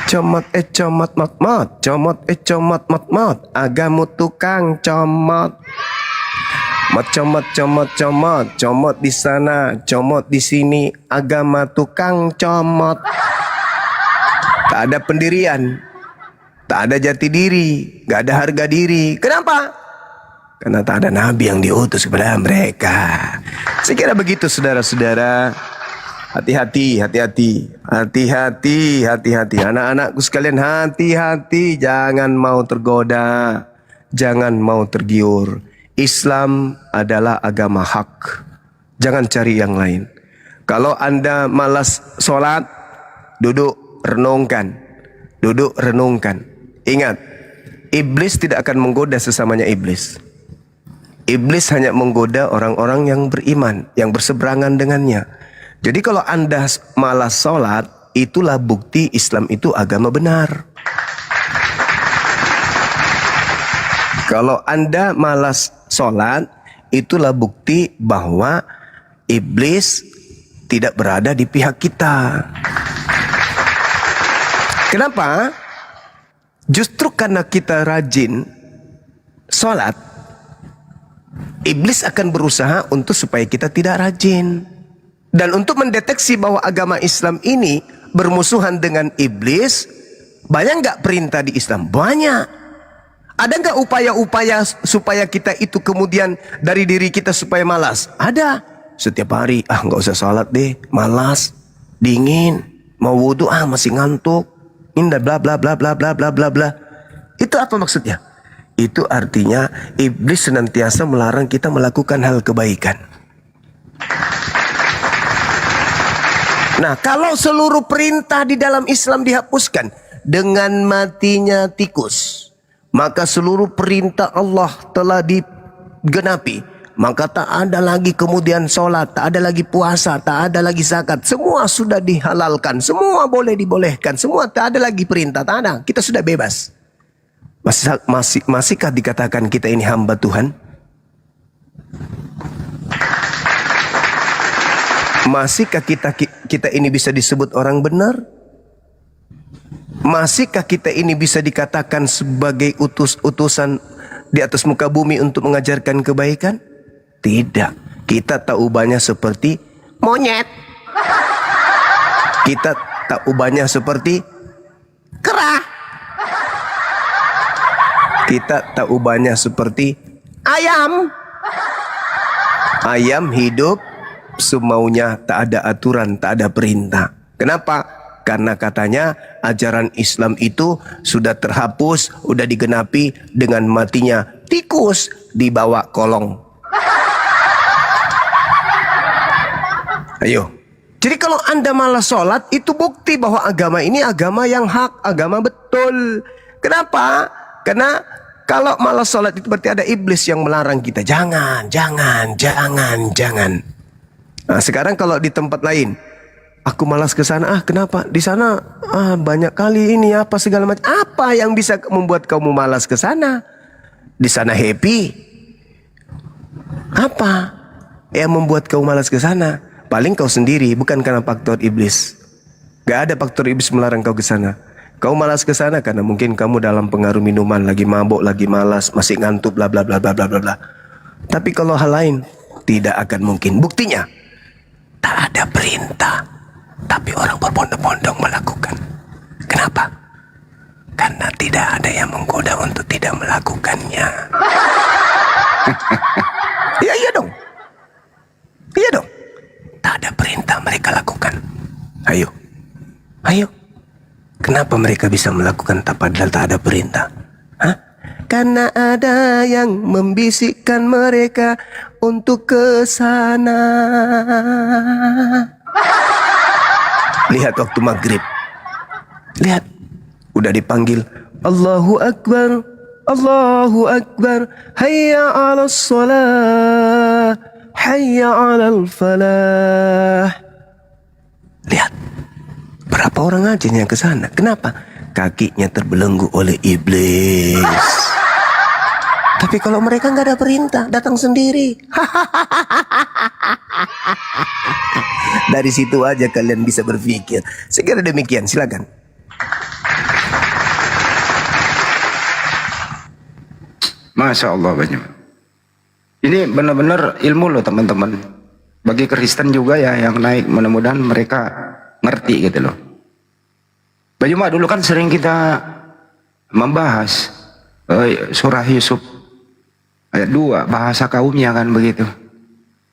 Comot comot mot mot, comot comot mot mot, agamu tukang comot. Comot comot comot, comot di sana, comot di sini, agama tukang comot. Tak ada pendirian, tak ada jati diri, gak ada harga diri. Kenapa? Karena tak ada nabi yang diutus kepada mereka. Saya kira begitu saudara-saudara. Hati-hati, hati-hati, hati-hati, hati-hati. Anak-anakku sekalian, hati-hati. Jangan mau tergoda, jangan mau tergiur. Islam adalah agama hak. Jangan cari yang lain. Kalau Anda malas sholat, duduk renungkan. Duduk renungkan. Ingat, iblis tidak akan menggoda sesamanya iblis. Iblis hanya menggoda orang-orang yang beriman, yang berseberangan dengannya. Jadi kalau Anda malas sholat, itulah bukti Islam itu agama benar. Kalau Anda malas sholat, itulah bukti bahwa iblis tidak berada di pihak kita. Kenapa? Justru karena kita rajin sholat, iblis akan berusaha untuk supaya kita tidak rajin. Dan untuk mendeteksi bahwa agama Islam ini bermusuhan dengan iblis, banyak nggak perintah di Islam? Banyak. Ada nggak upaya-upaya supaya kita itu kemudian dari diri kita supaya malas? Ada. Setiap hari, nggak usah sholat deh, malas, dingin, mau wudhu, masih ngantuk, indah, bla bla bla bla bla bla bla bla. Itu apa maksudnya? Itu artinya iblis senantiasa melarang kita melakukan hal kebaikan. Nah, kalau seluruh perintah di dalam Islam dihapuskan dengan matinya tikus, maka seluruh perintah Allah telah digenapi. Maka tak ada lagi kemudian sholat, tak ada lagi puasa, tak ada lagi zakat. Semua sudah dihalalkan, semua boleh dibolehkan, semua tak ada lagi perintah, tak ada. Kita sudah bebas. Masihkah dikatakan kita ini hamba Tuhan? Masihkah kita ini bisa disebut orang benar? Masihkah kita ini bisa dikatakan sebagai utusan di atas muka bumi untuk mengajarkan kebaikan? Tidak. Kita tak ubahnya seperti monyet. Kita tak ubahnya seperti kera. Kita tak ubahnya seperti ayam. Ayam hidup semaunya, tak ada aturan, tak ada perintah. Kenapa? Karena katanya ajaran Islam itu sudah terhapus, sudah digenapi dengan matinya tikus di bawah kolong. Ayo. Jadi kalau Anda malas sholat, itu bukti bahwa agama ini agama yang hak, agama betul. Kenapa? Karena kalau malas sholat itu berarti ada iblis yang melarang kita. Jangan, jangan, jangan, jangan. Nah, sekarang kalau di tempat lain, aku malas ke sana. Kenapa? Di sana banyak kali ini apa segala macam. Apa yang bisa membuat kamu malas ke sana? Di sana happy. Apa yang membuat kamu malas ke sana? Paling kau sendiri, bukan karena faktor iblis. Gak ada faktor iblis melarang kau ke sana. Kau malas ke sana karena mungkin kamu dalam pengaruh minuman, lagi mabuk, lagi malas, masih ngantuk, bla bla bla bla bla bla. Tapi kalau hal lain tidak akan mungkin. Buktinya tak ada perintah, tapi orang berbondong-bondong melakukan. Kenapa? Karena tidak ada yang menggoda untuk tidak melakukannya. Iya dong. Iya dong. Tak ada perintah mereka lakukan. Ayo. Kenapa mereka bisa melakukan padahal tak ada perintah? karena ada yang membisikkan mereka untuk ke sana. Lihat waktu maghrib, lihat udah dipanggil Allahu Akbar, Allahu Akbar, hayya 'alas shalah, hayya 'alal falah. Lihat, berapa orang aja yang ke sana? Kenapa? Kakinya terbelenggu oleh iblis. Tapi kalau mereka nggak ada perintah, datang sendiri. Dari situ aja kalian bisa berpikir. Segera demikian, silakan. Masya Allah banyak. Ini benar-benar ilmu loh teman-teman. Bagi Kristen juga ya yang naik, mudah-mudahan mereka ngerti gitu loh. Baju Mak dulu kan sering kita membahas surah Yusuf ayat 2, bahasa kaumnya kan begitu.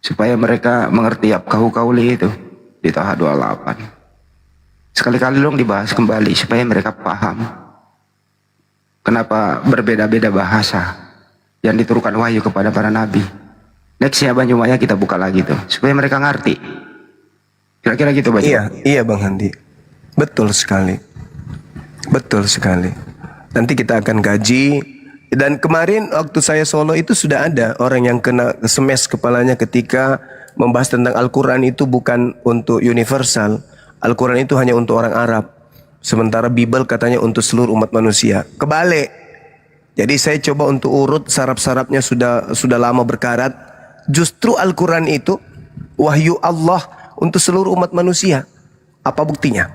Supaya mereka mengerti abkahu kauli itu di Taha 28. Sekali-kali dong dibahas kembali supaya mereka paham kenapa berbeda-beda bahasa yang diturunkan wahyu kepada para nabi. Nextnya Bang Jumaya kita buka lagi tuh supaya mereka ngerti. Kira-kira gitu Bang. Iya Bang Handi. Betul sekali. Betul sekali. Nanti kita akan kaji. Dan kemarin waktu saya solo itu sudah ada orang yang kena semes kepalanya ketika membahas tentang Al-Quran itu bukan untuk universal. Al-Quran itu hanya untuk orang Arab. Sementara Bible katanya untuk seluruh umat manusia. Kebalik. Jadi saya coba untuk urut saraf-sarafnya sudah lama berkarat. Justru Al-Quran itu wahyu Allah untuk seluruh umat manusia. Apa buktinya?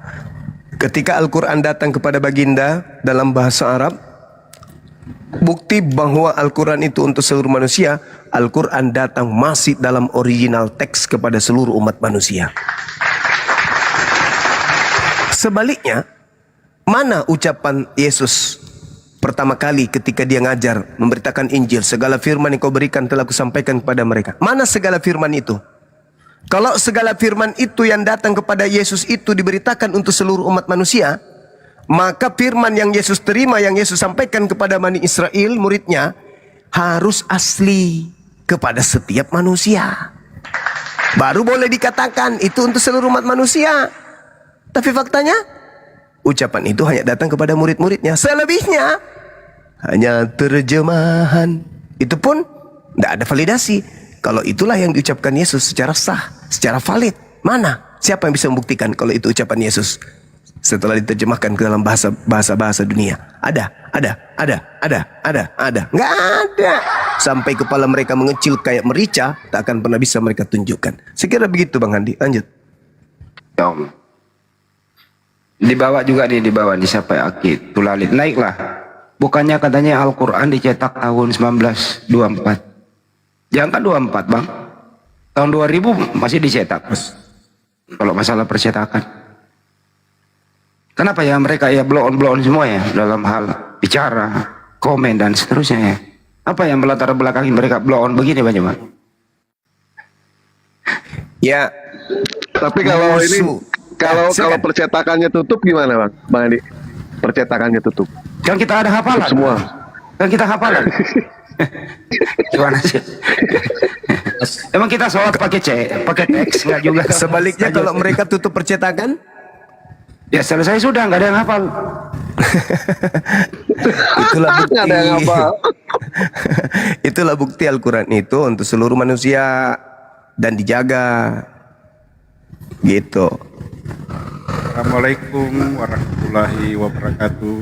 Ketika Al-Quran datang kepada baginda dalam bahasa Arab, bukti bahwa Al-Quran itu untuk seluruh manusia, Al-Quran datang masih dalam original teks kepada seluruh umat manusia. Sebaliknya, mana ucapan Yesus pertama kali ketika dia ngajar, memberitakan Injil, segala firman yang kau berikan telah kusampaikan kepada mereka. Mana segala firman itu? Kalau segala firman itu yang datang kepada Yesus itu diberitakan untuk seluruh umat manusia, maka firman yang Yesus terima, yang Yesus sampaikan kepada Bani Israel, muridnya, harus asli kepada setiap manusia. Baru boleh dikatakan itu untuk seluruh umat manusia. Tapi faktanya, ucapan itu hanya datang kepada murid-muridnya. Selebihnya, hanya terjemahan. Itu pun tidak ada validasi. Kalau itulah yang diucapkan Yesus secara sah, secara valid. Mana? Siapa yang bisa membuktikan kalau itu ucapan Yesus setelah diterjemahkan ke dalam bahasa dunia? Ada. Nggak ada. Sampai kepala mereka mengecil kayak merica, tak akan pernah bisa mereka tunjukkan. Sekira begitu Bang Handi. Lanjut. Ya Allah. Dibawa juga nih, dibawa di Sampai Akid Tulalit. Naiklah. Bukannya katanya Al-Quran dicetak tahun 1924. Jangan kan 24 Bang. Tahun 2000 masih dicetak. Kalau masalah percetakan. Kenapa ya mereka ya blow on semua ya dalam hal bicara, komen dan seterusnya ya. Apa yang melatar belakangi mereka blow on begini Bang Jamal? Ya. Tapi kalau ini kalau percetakannya tutup gimana Bang Andi? Percetakannya tutup. Kan kita ada hafalan. Semua. Kan kita hafalan. Gimana sih? Emang kita sholat pakai teks nggak juga? Sebaliknya kalau mereka tutup percetakan, ya selesai sudah, nggak ada yang hafal. Itulah bukti. Nggak ada yang hafal. Itulah bukti Al-Quran itu untuk seluruh manusia dan dijaga. Gitu. Assalamualaikum warahmatullahi wabarakatuh.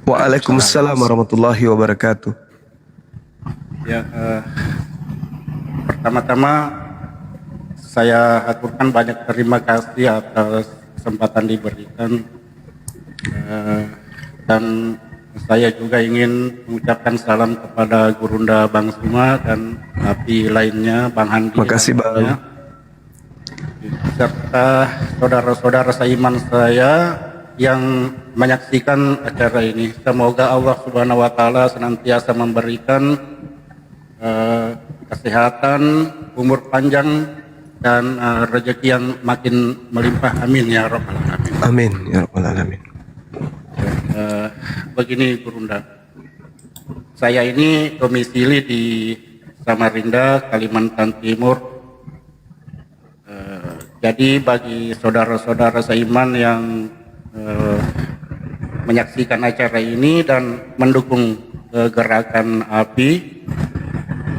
Waalaikumsalam warahmatullahi wabarakatuh. Ya, pertama-tama saya aturkan banyak terima kasih atas kesempatan diberikan, dan saya juga ingin mengucapkan salam kepada Gurunda Bang Suma dan napi lainnya Bang Handi. Terima kasih Bang. Serta saudara-saudara seiman saya yang menyaksikan acara ini. Semoga Allah Subhanahu wa taala senantiasa memberikan kesehatan, umur panjang dan rezeki yang makin melimpah. Amin ya rabbal alamin. Amin ya rabbal alamin. Begini Gurunda, saya ini domisili di Samarinda, Kalimantan Timur. Jadi bagi saudara-saudara seiman yang menyaksikan acara ini dan mendukung gerakan API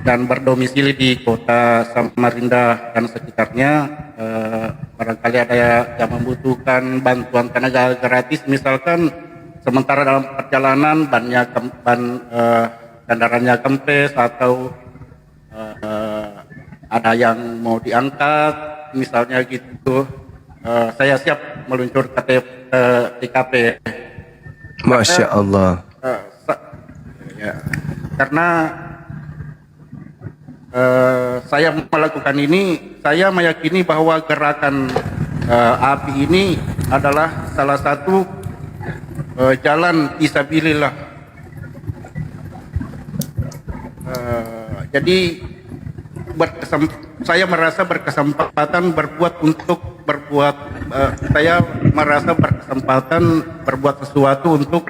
dan berdomisili di kota Samarinda dan sekitarnya, barangkali ada yang membutuhkan bantuan tenaga gratis, misalkan sementara dalam perjalanan kendaraannya kempes atau ada yang mau diangkat misalnya gitu, saya siap meluncur ke TKP. Masya Allah. Ya, karena saya melakukan ini, saya meyakini bahwa gerakan API ini adalah salah satu jalan fisabilillah. Jadi saya merasa berkesempatan saya merasa berkesempatan berbuat sesuatu untuk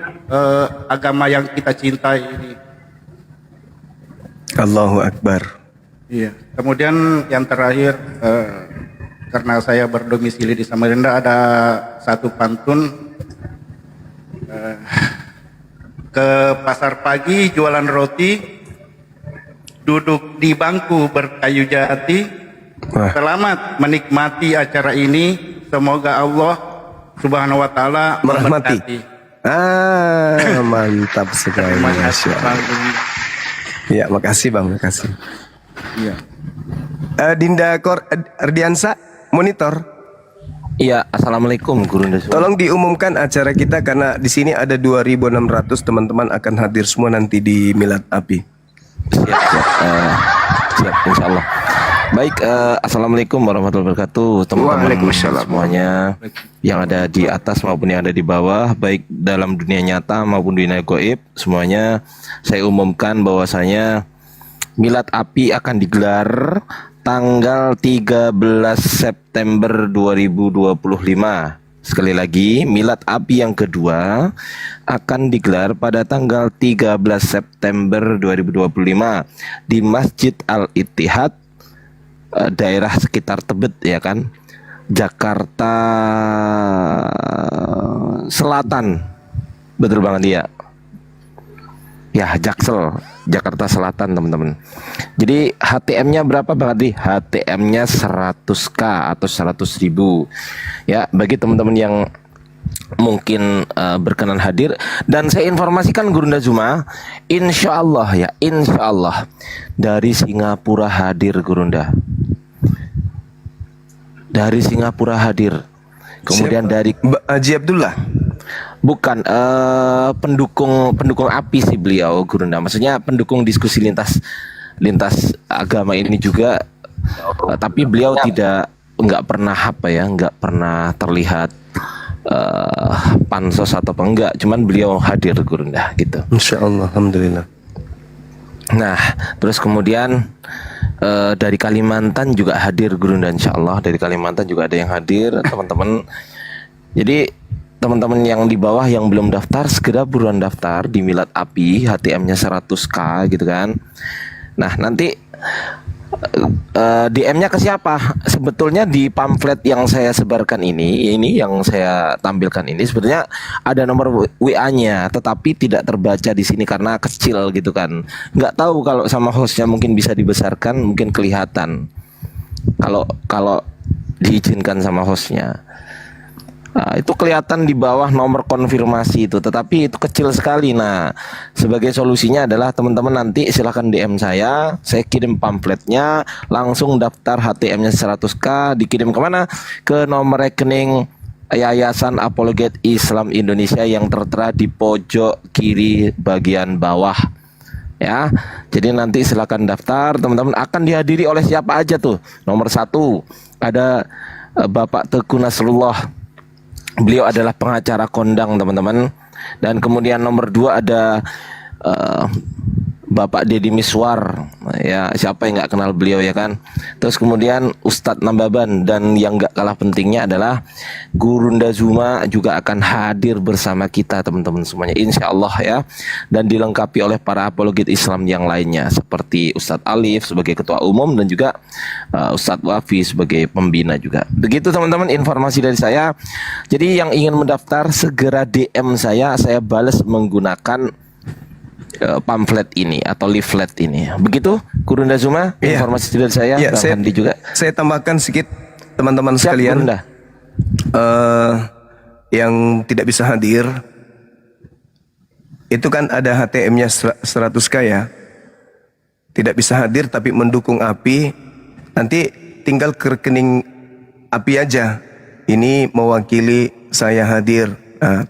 agama yang kita cintai ini. Allahu Akbar. Iya. Kemudian yang terakhir, karena saya berdomisili di Samarinda, ada satu pantun, ke pasar pagi jualan roti, duduk di bangku berkayu jati. Selamat menikmati acara ini. Semoga Allah Subhanahu wa taala merahmati. Mantap sekali. Masya Allah. Ya, makasih Bang, makasih. Iya. Dinda Ardiansa, monitor. Iya, assalamualaikum Gurunda. Tolong diumumkan acara kita karena di sini ada 2.600 teman-teman akan hadir semua nanti di Milad API. Siap, insya Allah. Baik, assalamualaikum warahmatullahi wabarakatuh, teman-teman semuanya yang ada di atas maupun yang ada di bawah, baik dalam dunia nyata maupun dunia gaib, semuanya saya umumkan bahwasanya Milad API akan digelar tanggal 13 September 2025. Sekali lagi, Milad API yang kedua akan digelar pada tanggal 13 September 2025 di Masjid Al-Ittihad, daerah sekitar Tebet, ya kan, Jakarta Selatan. Betul banget ya, Jaksel, Jakarta Selatan, teman-teman. Jadi HTM-nya berapa Bang Adi? HTM-nya 100k atau 100.000. Ya, bagi teman-teman yang mungkin berkenan hadir, dan saya informasikan Gurunda Zuma, insya Allah ya, insya Allah dari Singapura hadir Gurunda. Dari Singapura hadir. Kemudian siapa? Dari Haji Abdullah. Bukan, pendukung API sih beliau Gurunda. Maksudnya pendukung diskusi lintas agama ini juga. Tapi beliau nggak pernah terlihat pansos atau enggak. Cuman beliau hadir Gurunda gitu. Insya Allah, alhamdulillah. Nah, terus kemudian dari Kalimantan juga hadir Gurunda, insya Allah. Dari Kalimantan juga ada yang hadir, teman-teman. Jadi teman-teman yang di bawah yang belum daftar, segera buruan daftar di Milad API, HTM-nya 100k gitu kan. Nah, nanti DM-nya ke siapa? Sebetulnya di pamflet yang saya sebarkan ini yang saya tampilkan ini sebetulnya ada nomor WA-nya, tetapi tidak terbaca di sini karena kecil gitu kan. Nggak tahu kalau sama hostnya mungkin bisa dibesarkan, mungkin kelihatan. Kalau diizinkan sama hostnya. Nah, itu kelihatan di bawah nomor konfirmasi itu, tetapi itu kecil sekali. Nah, sebagai solusinya adalah teman-teman nanti silahkan DM saya kirim pamfletnya, langsung daftar HTM-nya 100k, dikirim kemana? Ke nomor rekening Yayasan Apologet Islam Indonesia yang tertera di pojok kiri bagian bawah. Ya, jadi nanti silahkan daftar, teman-teman. Akan dihadiri oleh siapa aja tuh? Nomor 1 ada Bapak Teguh Nasrullah. Beliau adalah pengacara kondang, teman-teman. Dan kemudian nomor 2 ada Bapak Deddy Miswar, ya, siapa yang nggak kenal beliau ya kan. Terus kemudian Ustadz Nambaban, dan yang nggak kalah pentingnya adalah Gurunda Zuma juga akan hadir bersama kita teman-teman semuanya, insya Allah ya, dan dilengkapi oleh para apologet Islam yang lainnya seperti Ustadz Alif sebagai ketua umum dan juga Ustadz Wafi sebagai pembina juga. Begitu teman-teman informasi dari saya. Jadi yang ingin mendaftar segera DM saya balas menggunakan pamflet ini atau leaflet ini. Begitu Gurunda Zuma, informasi dari saya. Ya, Bang Handi juga. Saya tambahkan sedikit teman-teman sekalian. Gurunda. Yang tidak bisa hadir itu kan ada HTM-nya 100k ya. Tidak bisa hadir tapi mendukung API, nanti tinggal ke rekening API aja. Ini mewakili saya hadir,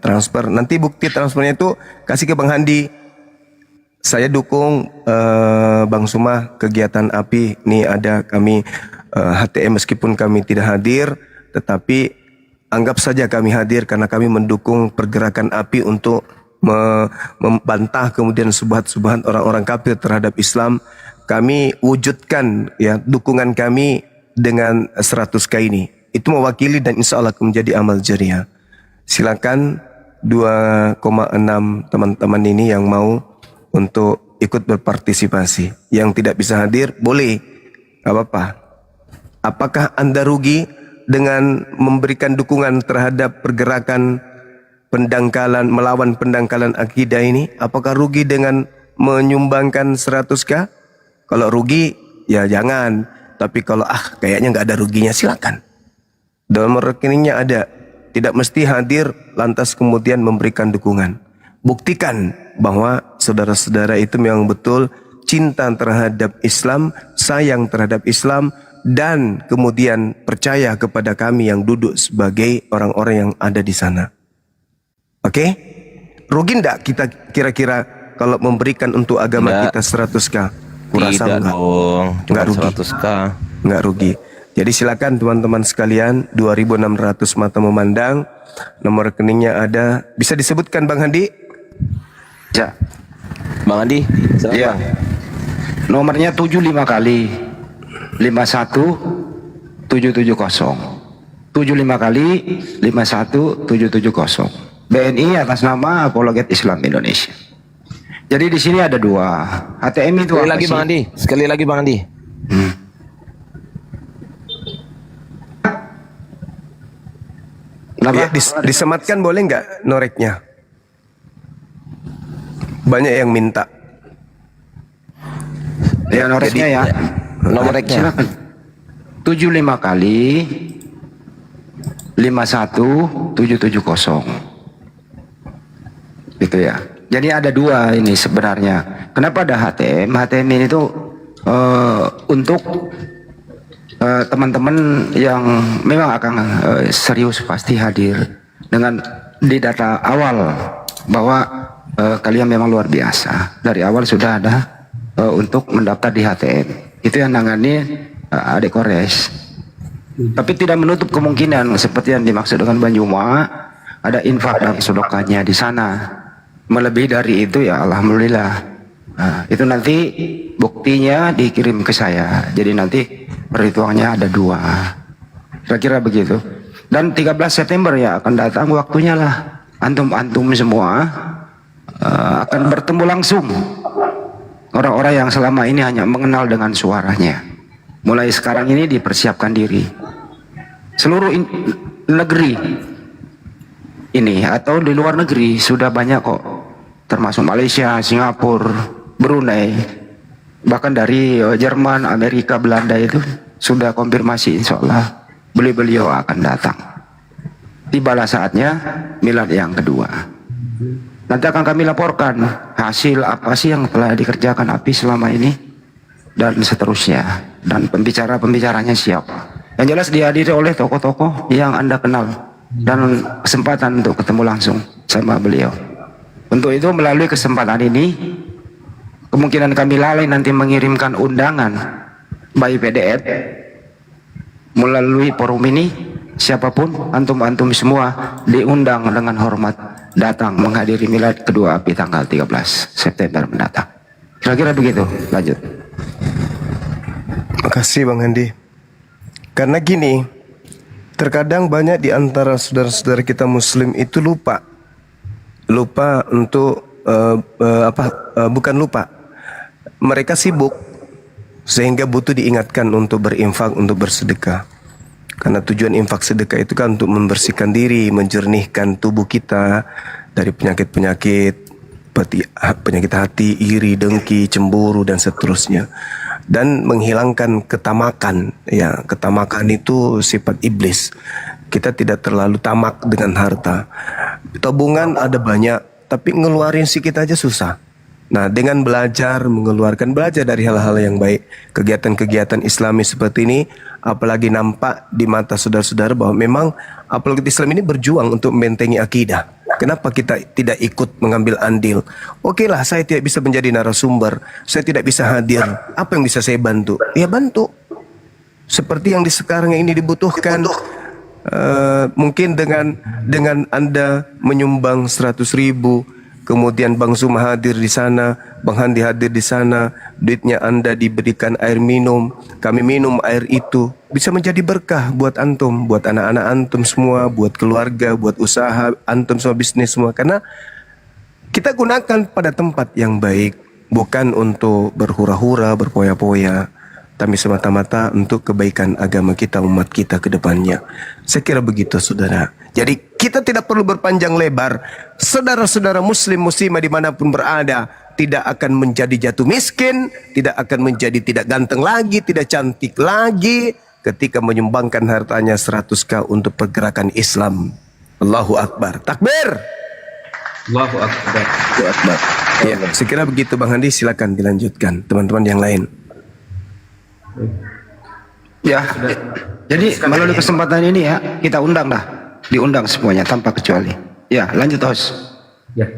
transfer. Nanti bukti transfernya itu kasih ke Bang Handi. Saya dukung Bang Suma kegiatan API. Nih ada kami HTM meskipun kami tidak hadir, tetapi anggap saja kami hadir karena kami mendukung pergerakan API untuk membantah kemudian subhat-subhat orang-orang kafir terhadap Islam. Kami wujudkan ya dukungan kami dengan 100k ini. Itu mewakili dan insya Allah menjadi amal jariah. Silakan 2,6 teman-teman ini yang mau untuk ikut berpartisipasi. Yang tidak bisa hadir boleh, gak apa-apa. Apakah Anda rugi dengan memberikan dukungan terhadap pergerakan pendangkalan, melawan pendangkalan akidah ini? Apakah rugi dengan menyumbangkan 100k? Kalau rugi ya jangan. Tapi kalau kayaknya nggak ada ruginya, silakan. Dalam rekeningnya ada. Tidak mesti hadir lantas kemudian memberikan dukungan. Buktikan bahwa saudara-saudara itu memang betul cinta terhadap Islam, sayang terhadap Islam, dan kemudian percaya kepada kami yang duduk sebagai orang-orang yang ada di sana. Oke? Rugi enggak kita kira-kira kalau memberikan untuk agama kita 100k? Kurasa tidak enggak? Dong, cuma Enggak rugi. 100k. Enggak rugi. Jadi silakan teman-teman sekalian, 2.600 mata memandang. Nomor rekeningnya ada. Bisa disebutkan Bang Handi? Ya. Bang Andi, silakan Ya. Bang. Nomornya 75 kali 51 770. 75 kali 51 770. BNI atas nama Apologet Islam Indonesia. Jadi di sini ada dua. HTM itu Sekali apa lagi sih? Bang Andi, sekali lagi Bang Andi. Kenapa? Ya, disematkan boleh nggak noreknya? Banyak yang minta. Ya, noreknya ya. Nomornya. Silakan. 75 kali 51 770. Gitu ya. Jadi ada dua ini sebenarnya. Kenapa ada HTM? HTM ini tuh untuk teman-teman yang memang akan serius pasti hadir dengan di data awal bahwa kalian memang luar biasa. Dari awal sudah ada untuk mendaftar di HTM. Itu yang nangani adik Kores. Tapi tidak menutup kemungkinan seperti yang dimaksud dengan Banjuma, ada infak dan sedekahnya di sana. Melebihi dari itu ya alhamdulillah. Nah, itu nanti buktinya dikirim ke saya. Jadi nanti perhitungannya ada dua. Kira-kira begitu. Dan 13 September ya akan datang waktunya lah. Antum-antum semua akan bertemu langsung. Orang-orang yang selama ini hanya mengenal dengan suaranya. Mulai sekarang ini dipersiapkan diri. Seluruh negeri ini atau di luar negeri sudah banyak kok. Termasuk Malaysia, Singapura, Brunei, bahkan dari Jerman, Amerika, Belanda itu sudah konfirmasi insya Allah beliau akan datang. Tibalah saatnya milad yang kedua. Nanti akan kami laporkan hasil apa sih yang telah dikerjakan API selama ini dan seterusnya, dan pembicaranya siapa. Yang jelas dihadiri oleh tokoh-tokoh yang Anda kenal dan kesempatan untuk ketemu langsung sama beliau. Untuk itu melalui kesempatan ini kemungkinan kami lalai nanti mengirimkan undangan by PDF melalui forum ini. Siapapun antum-antum semua diundang dengan hormat datang menghadiri milad kedua API tanggal 13 September mendatang. Kira-kira begitu. Lanjut. Makasih Bang Handi. Karena gini, terkadang banyak di antara saudara-saudara kita Muslim itu lupa untuk bukan lupa. Mereka sibuk sehingga butuh diingatkan untuk berinfak, untuk bersedekah. Karena tujuan infak sedekah itu kan untuk membersihkan diri, menjernihkan tubuh kita dari penyakit-penyakit penyakit hati, iri, dengki, cemburu dan seterusnya. Dan menghilangkan ketamakan. Ya, ketamakan itu sifat iblis. Kita tidak terlalu tamak dengan harta. Tabungan ada banyak, tapi ngeluarin sedikit aja susah. Nah, dengan belajar dari hal-hal yang baik, kegiatan-kegiatan Islami seperti ini, apalagi nampak di mata saudara-saudara bahwa memang apologet Islam ini berjuang untuk membentengi akidah. Kenapa kita tidak ikut mengambil andil? Oke lah, saya tidak bisa menjadi narasumber, saya tidak bisa hadir. Apa yang bisa saya bantu? Ya bantu. Seperti yang di sekarang ini dibutuhkan. Mungkin dengan Anda menyumbang 100.000, kemudian Bang Zuma hadir di sana, Bang Handi hadir di sana, duitnya Anda diberikan air minum, kami minum air itu, bisa menjadi berkah buat antum, buat anak-anak antum semua, buat keluarga, buat usaha antum semua, bisnis semua. Karena kita gunakan pada tempat yang baik, bukan untuk berhura-hura, berpoya-poya, tapi semata-mata untuk kebaikan agama kita, umat kita ke depannya. Saya kira begitu, saudara. Jadi kita tidak perlu berpanjang lebar. Saudara-saudara muslim muslimah dimanapun berada, tidak akan menjadi jatuh miskin, tidak akan menjadi tidak ganteng lagi, tidak cantik lagi, ketika menyumbangkan hartanya 100k untuk pergerakan Islam. Allahu Akbar. Takbir. Allahu Akbar. Allahu Akbar. Ya, saya kira begitu Bang Handi, silakan dilanjutkan teman-teman yang lain. Ya, jadi melalui kesempatan ini ya, kita diundang semuanya tanpa kecuali. Ya, lanjut host. Ya.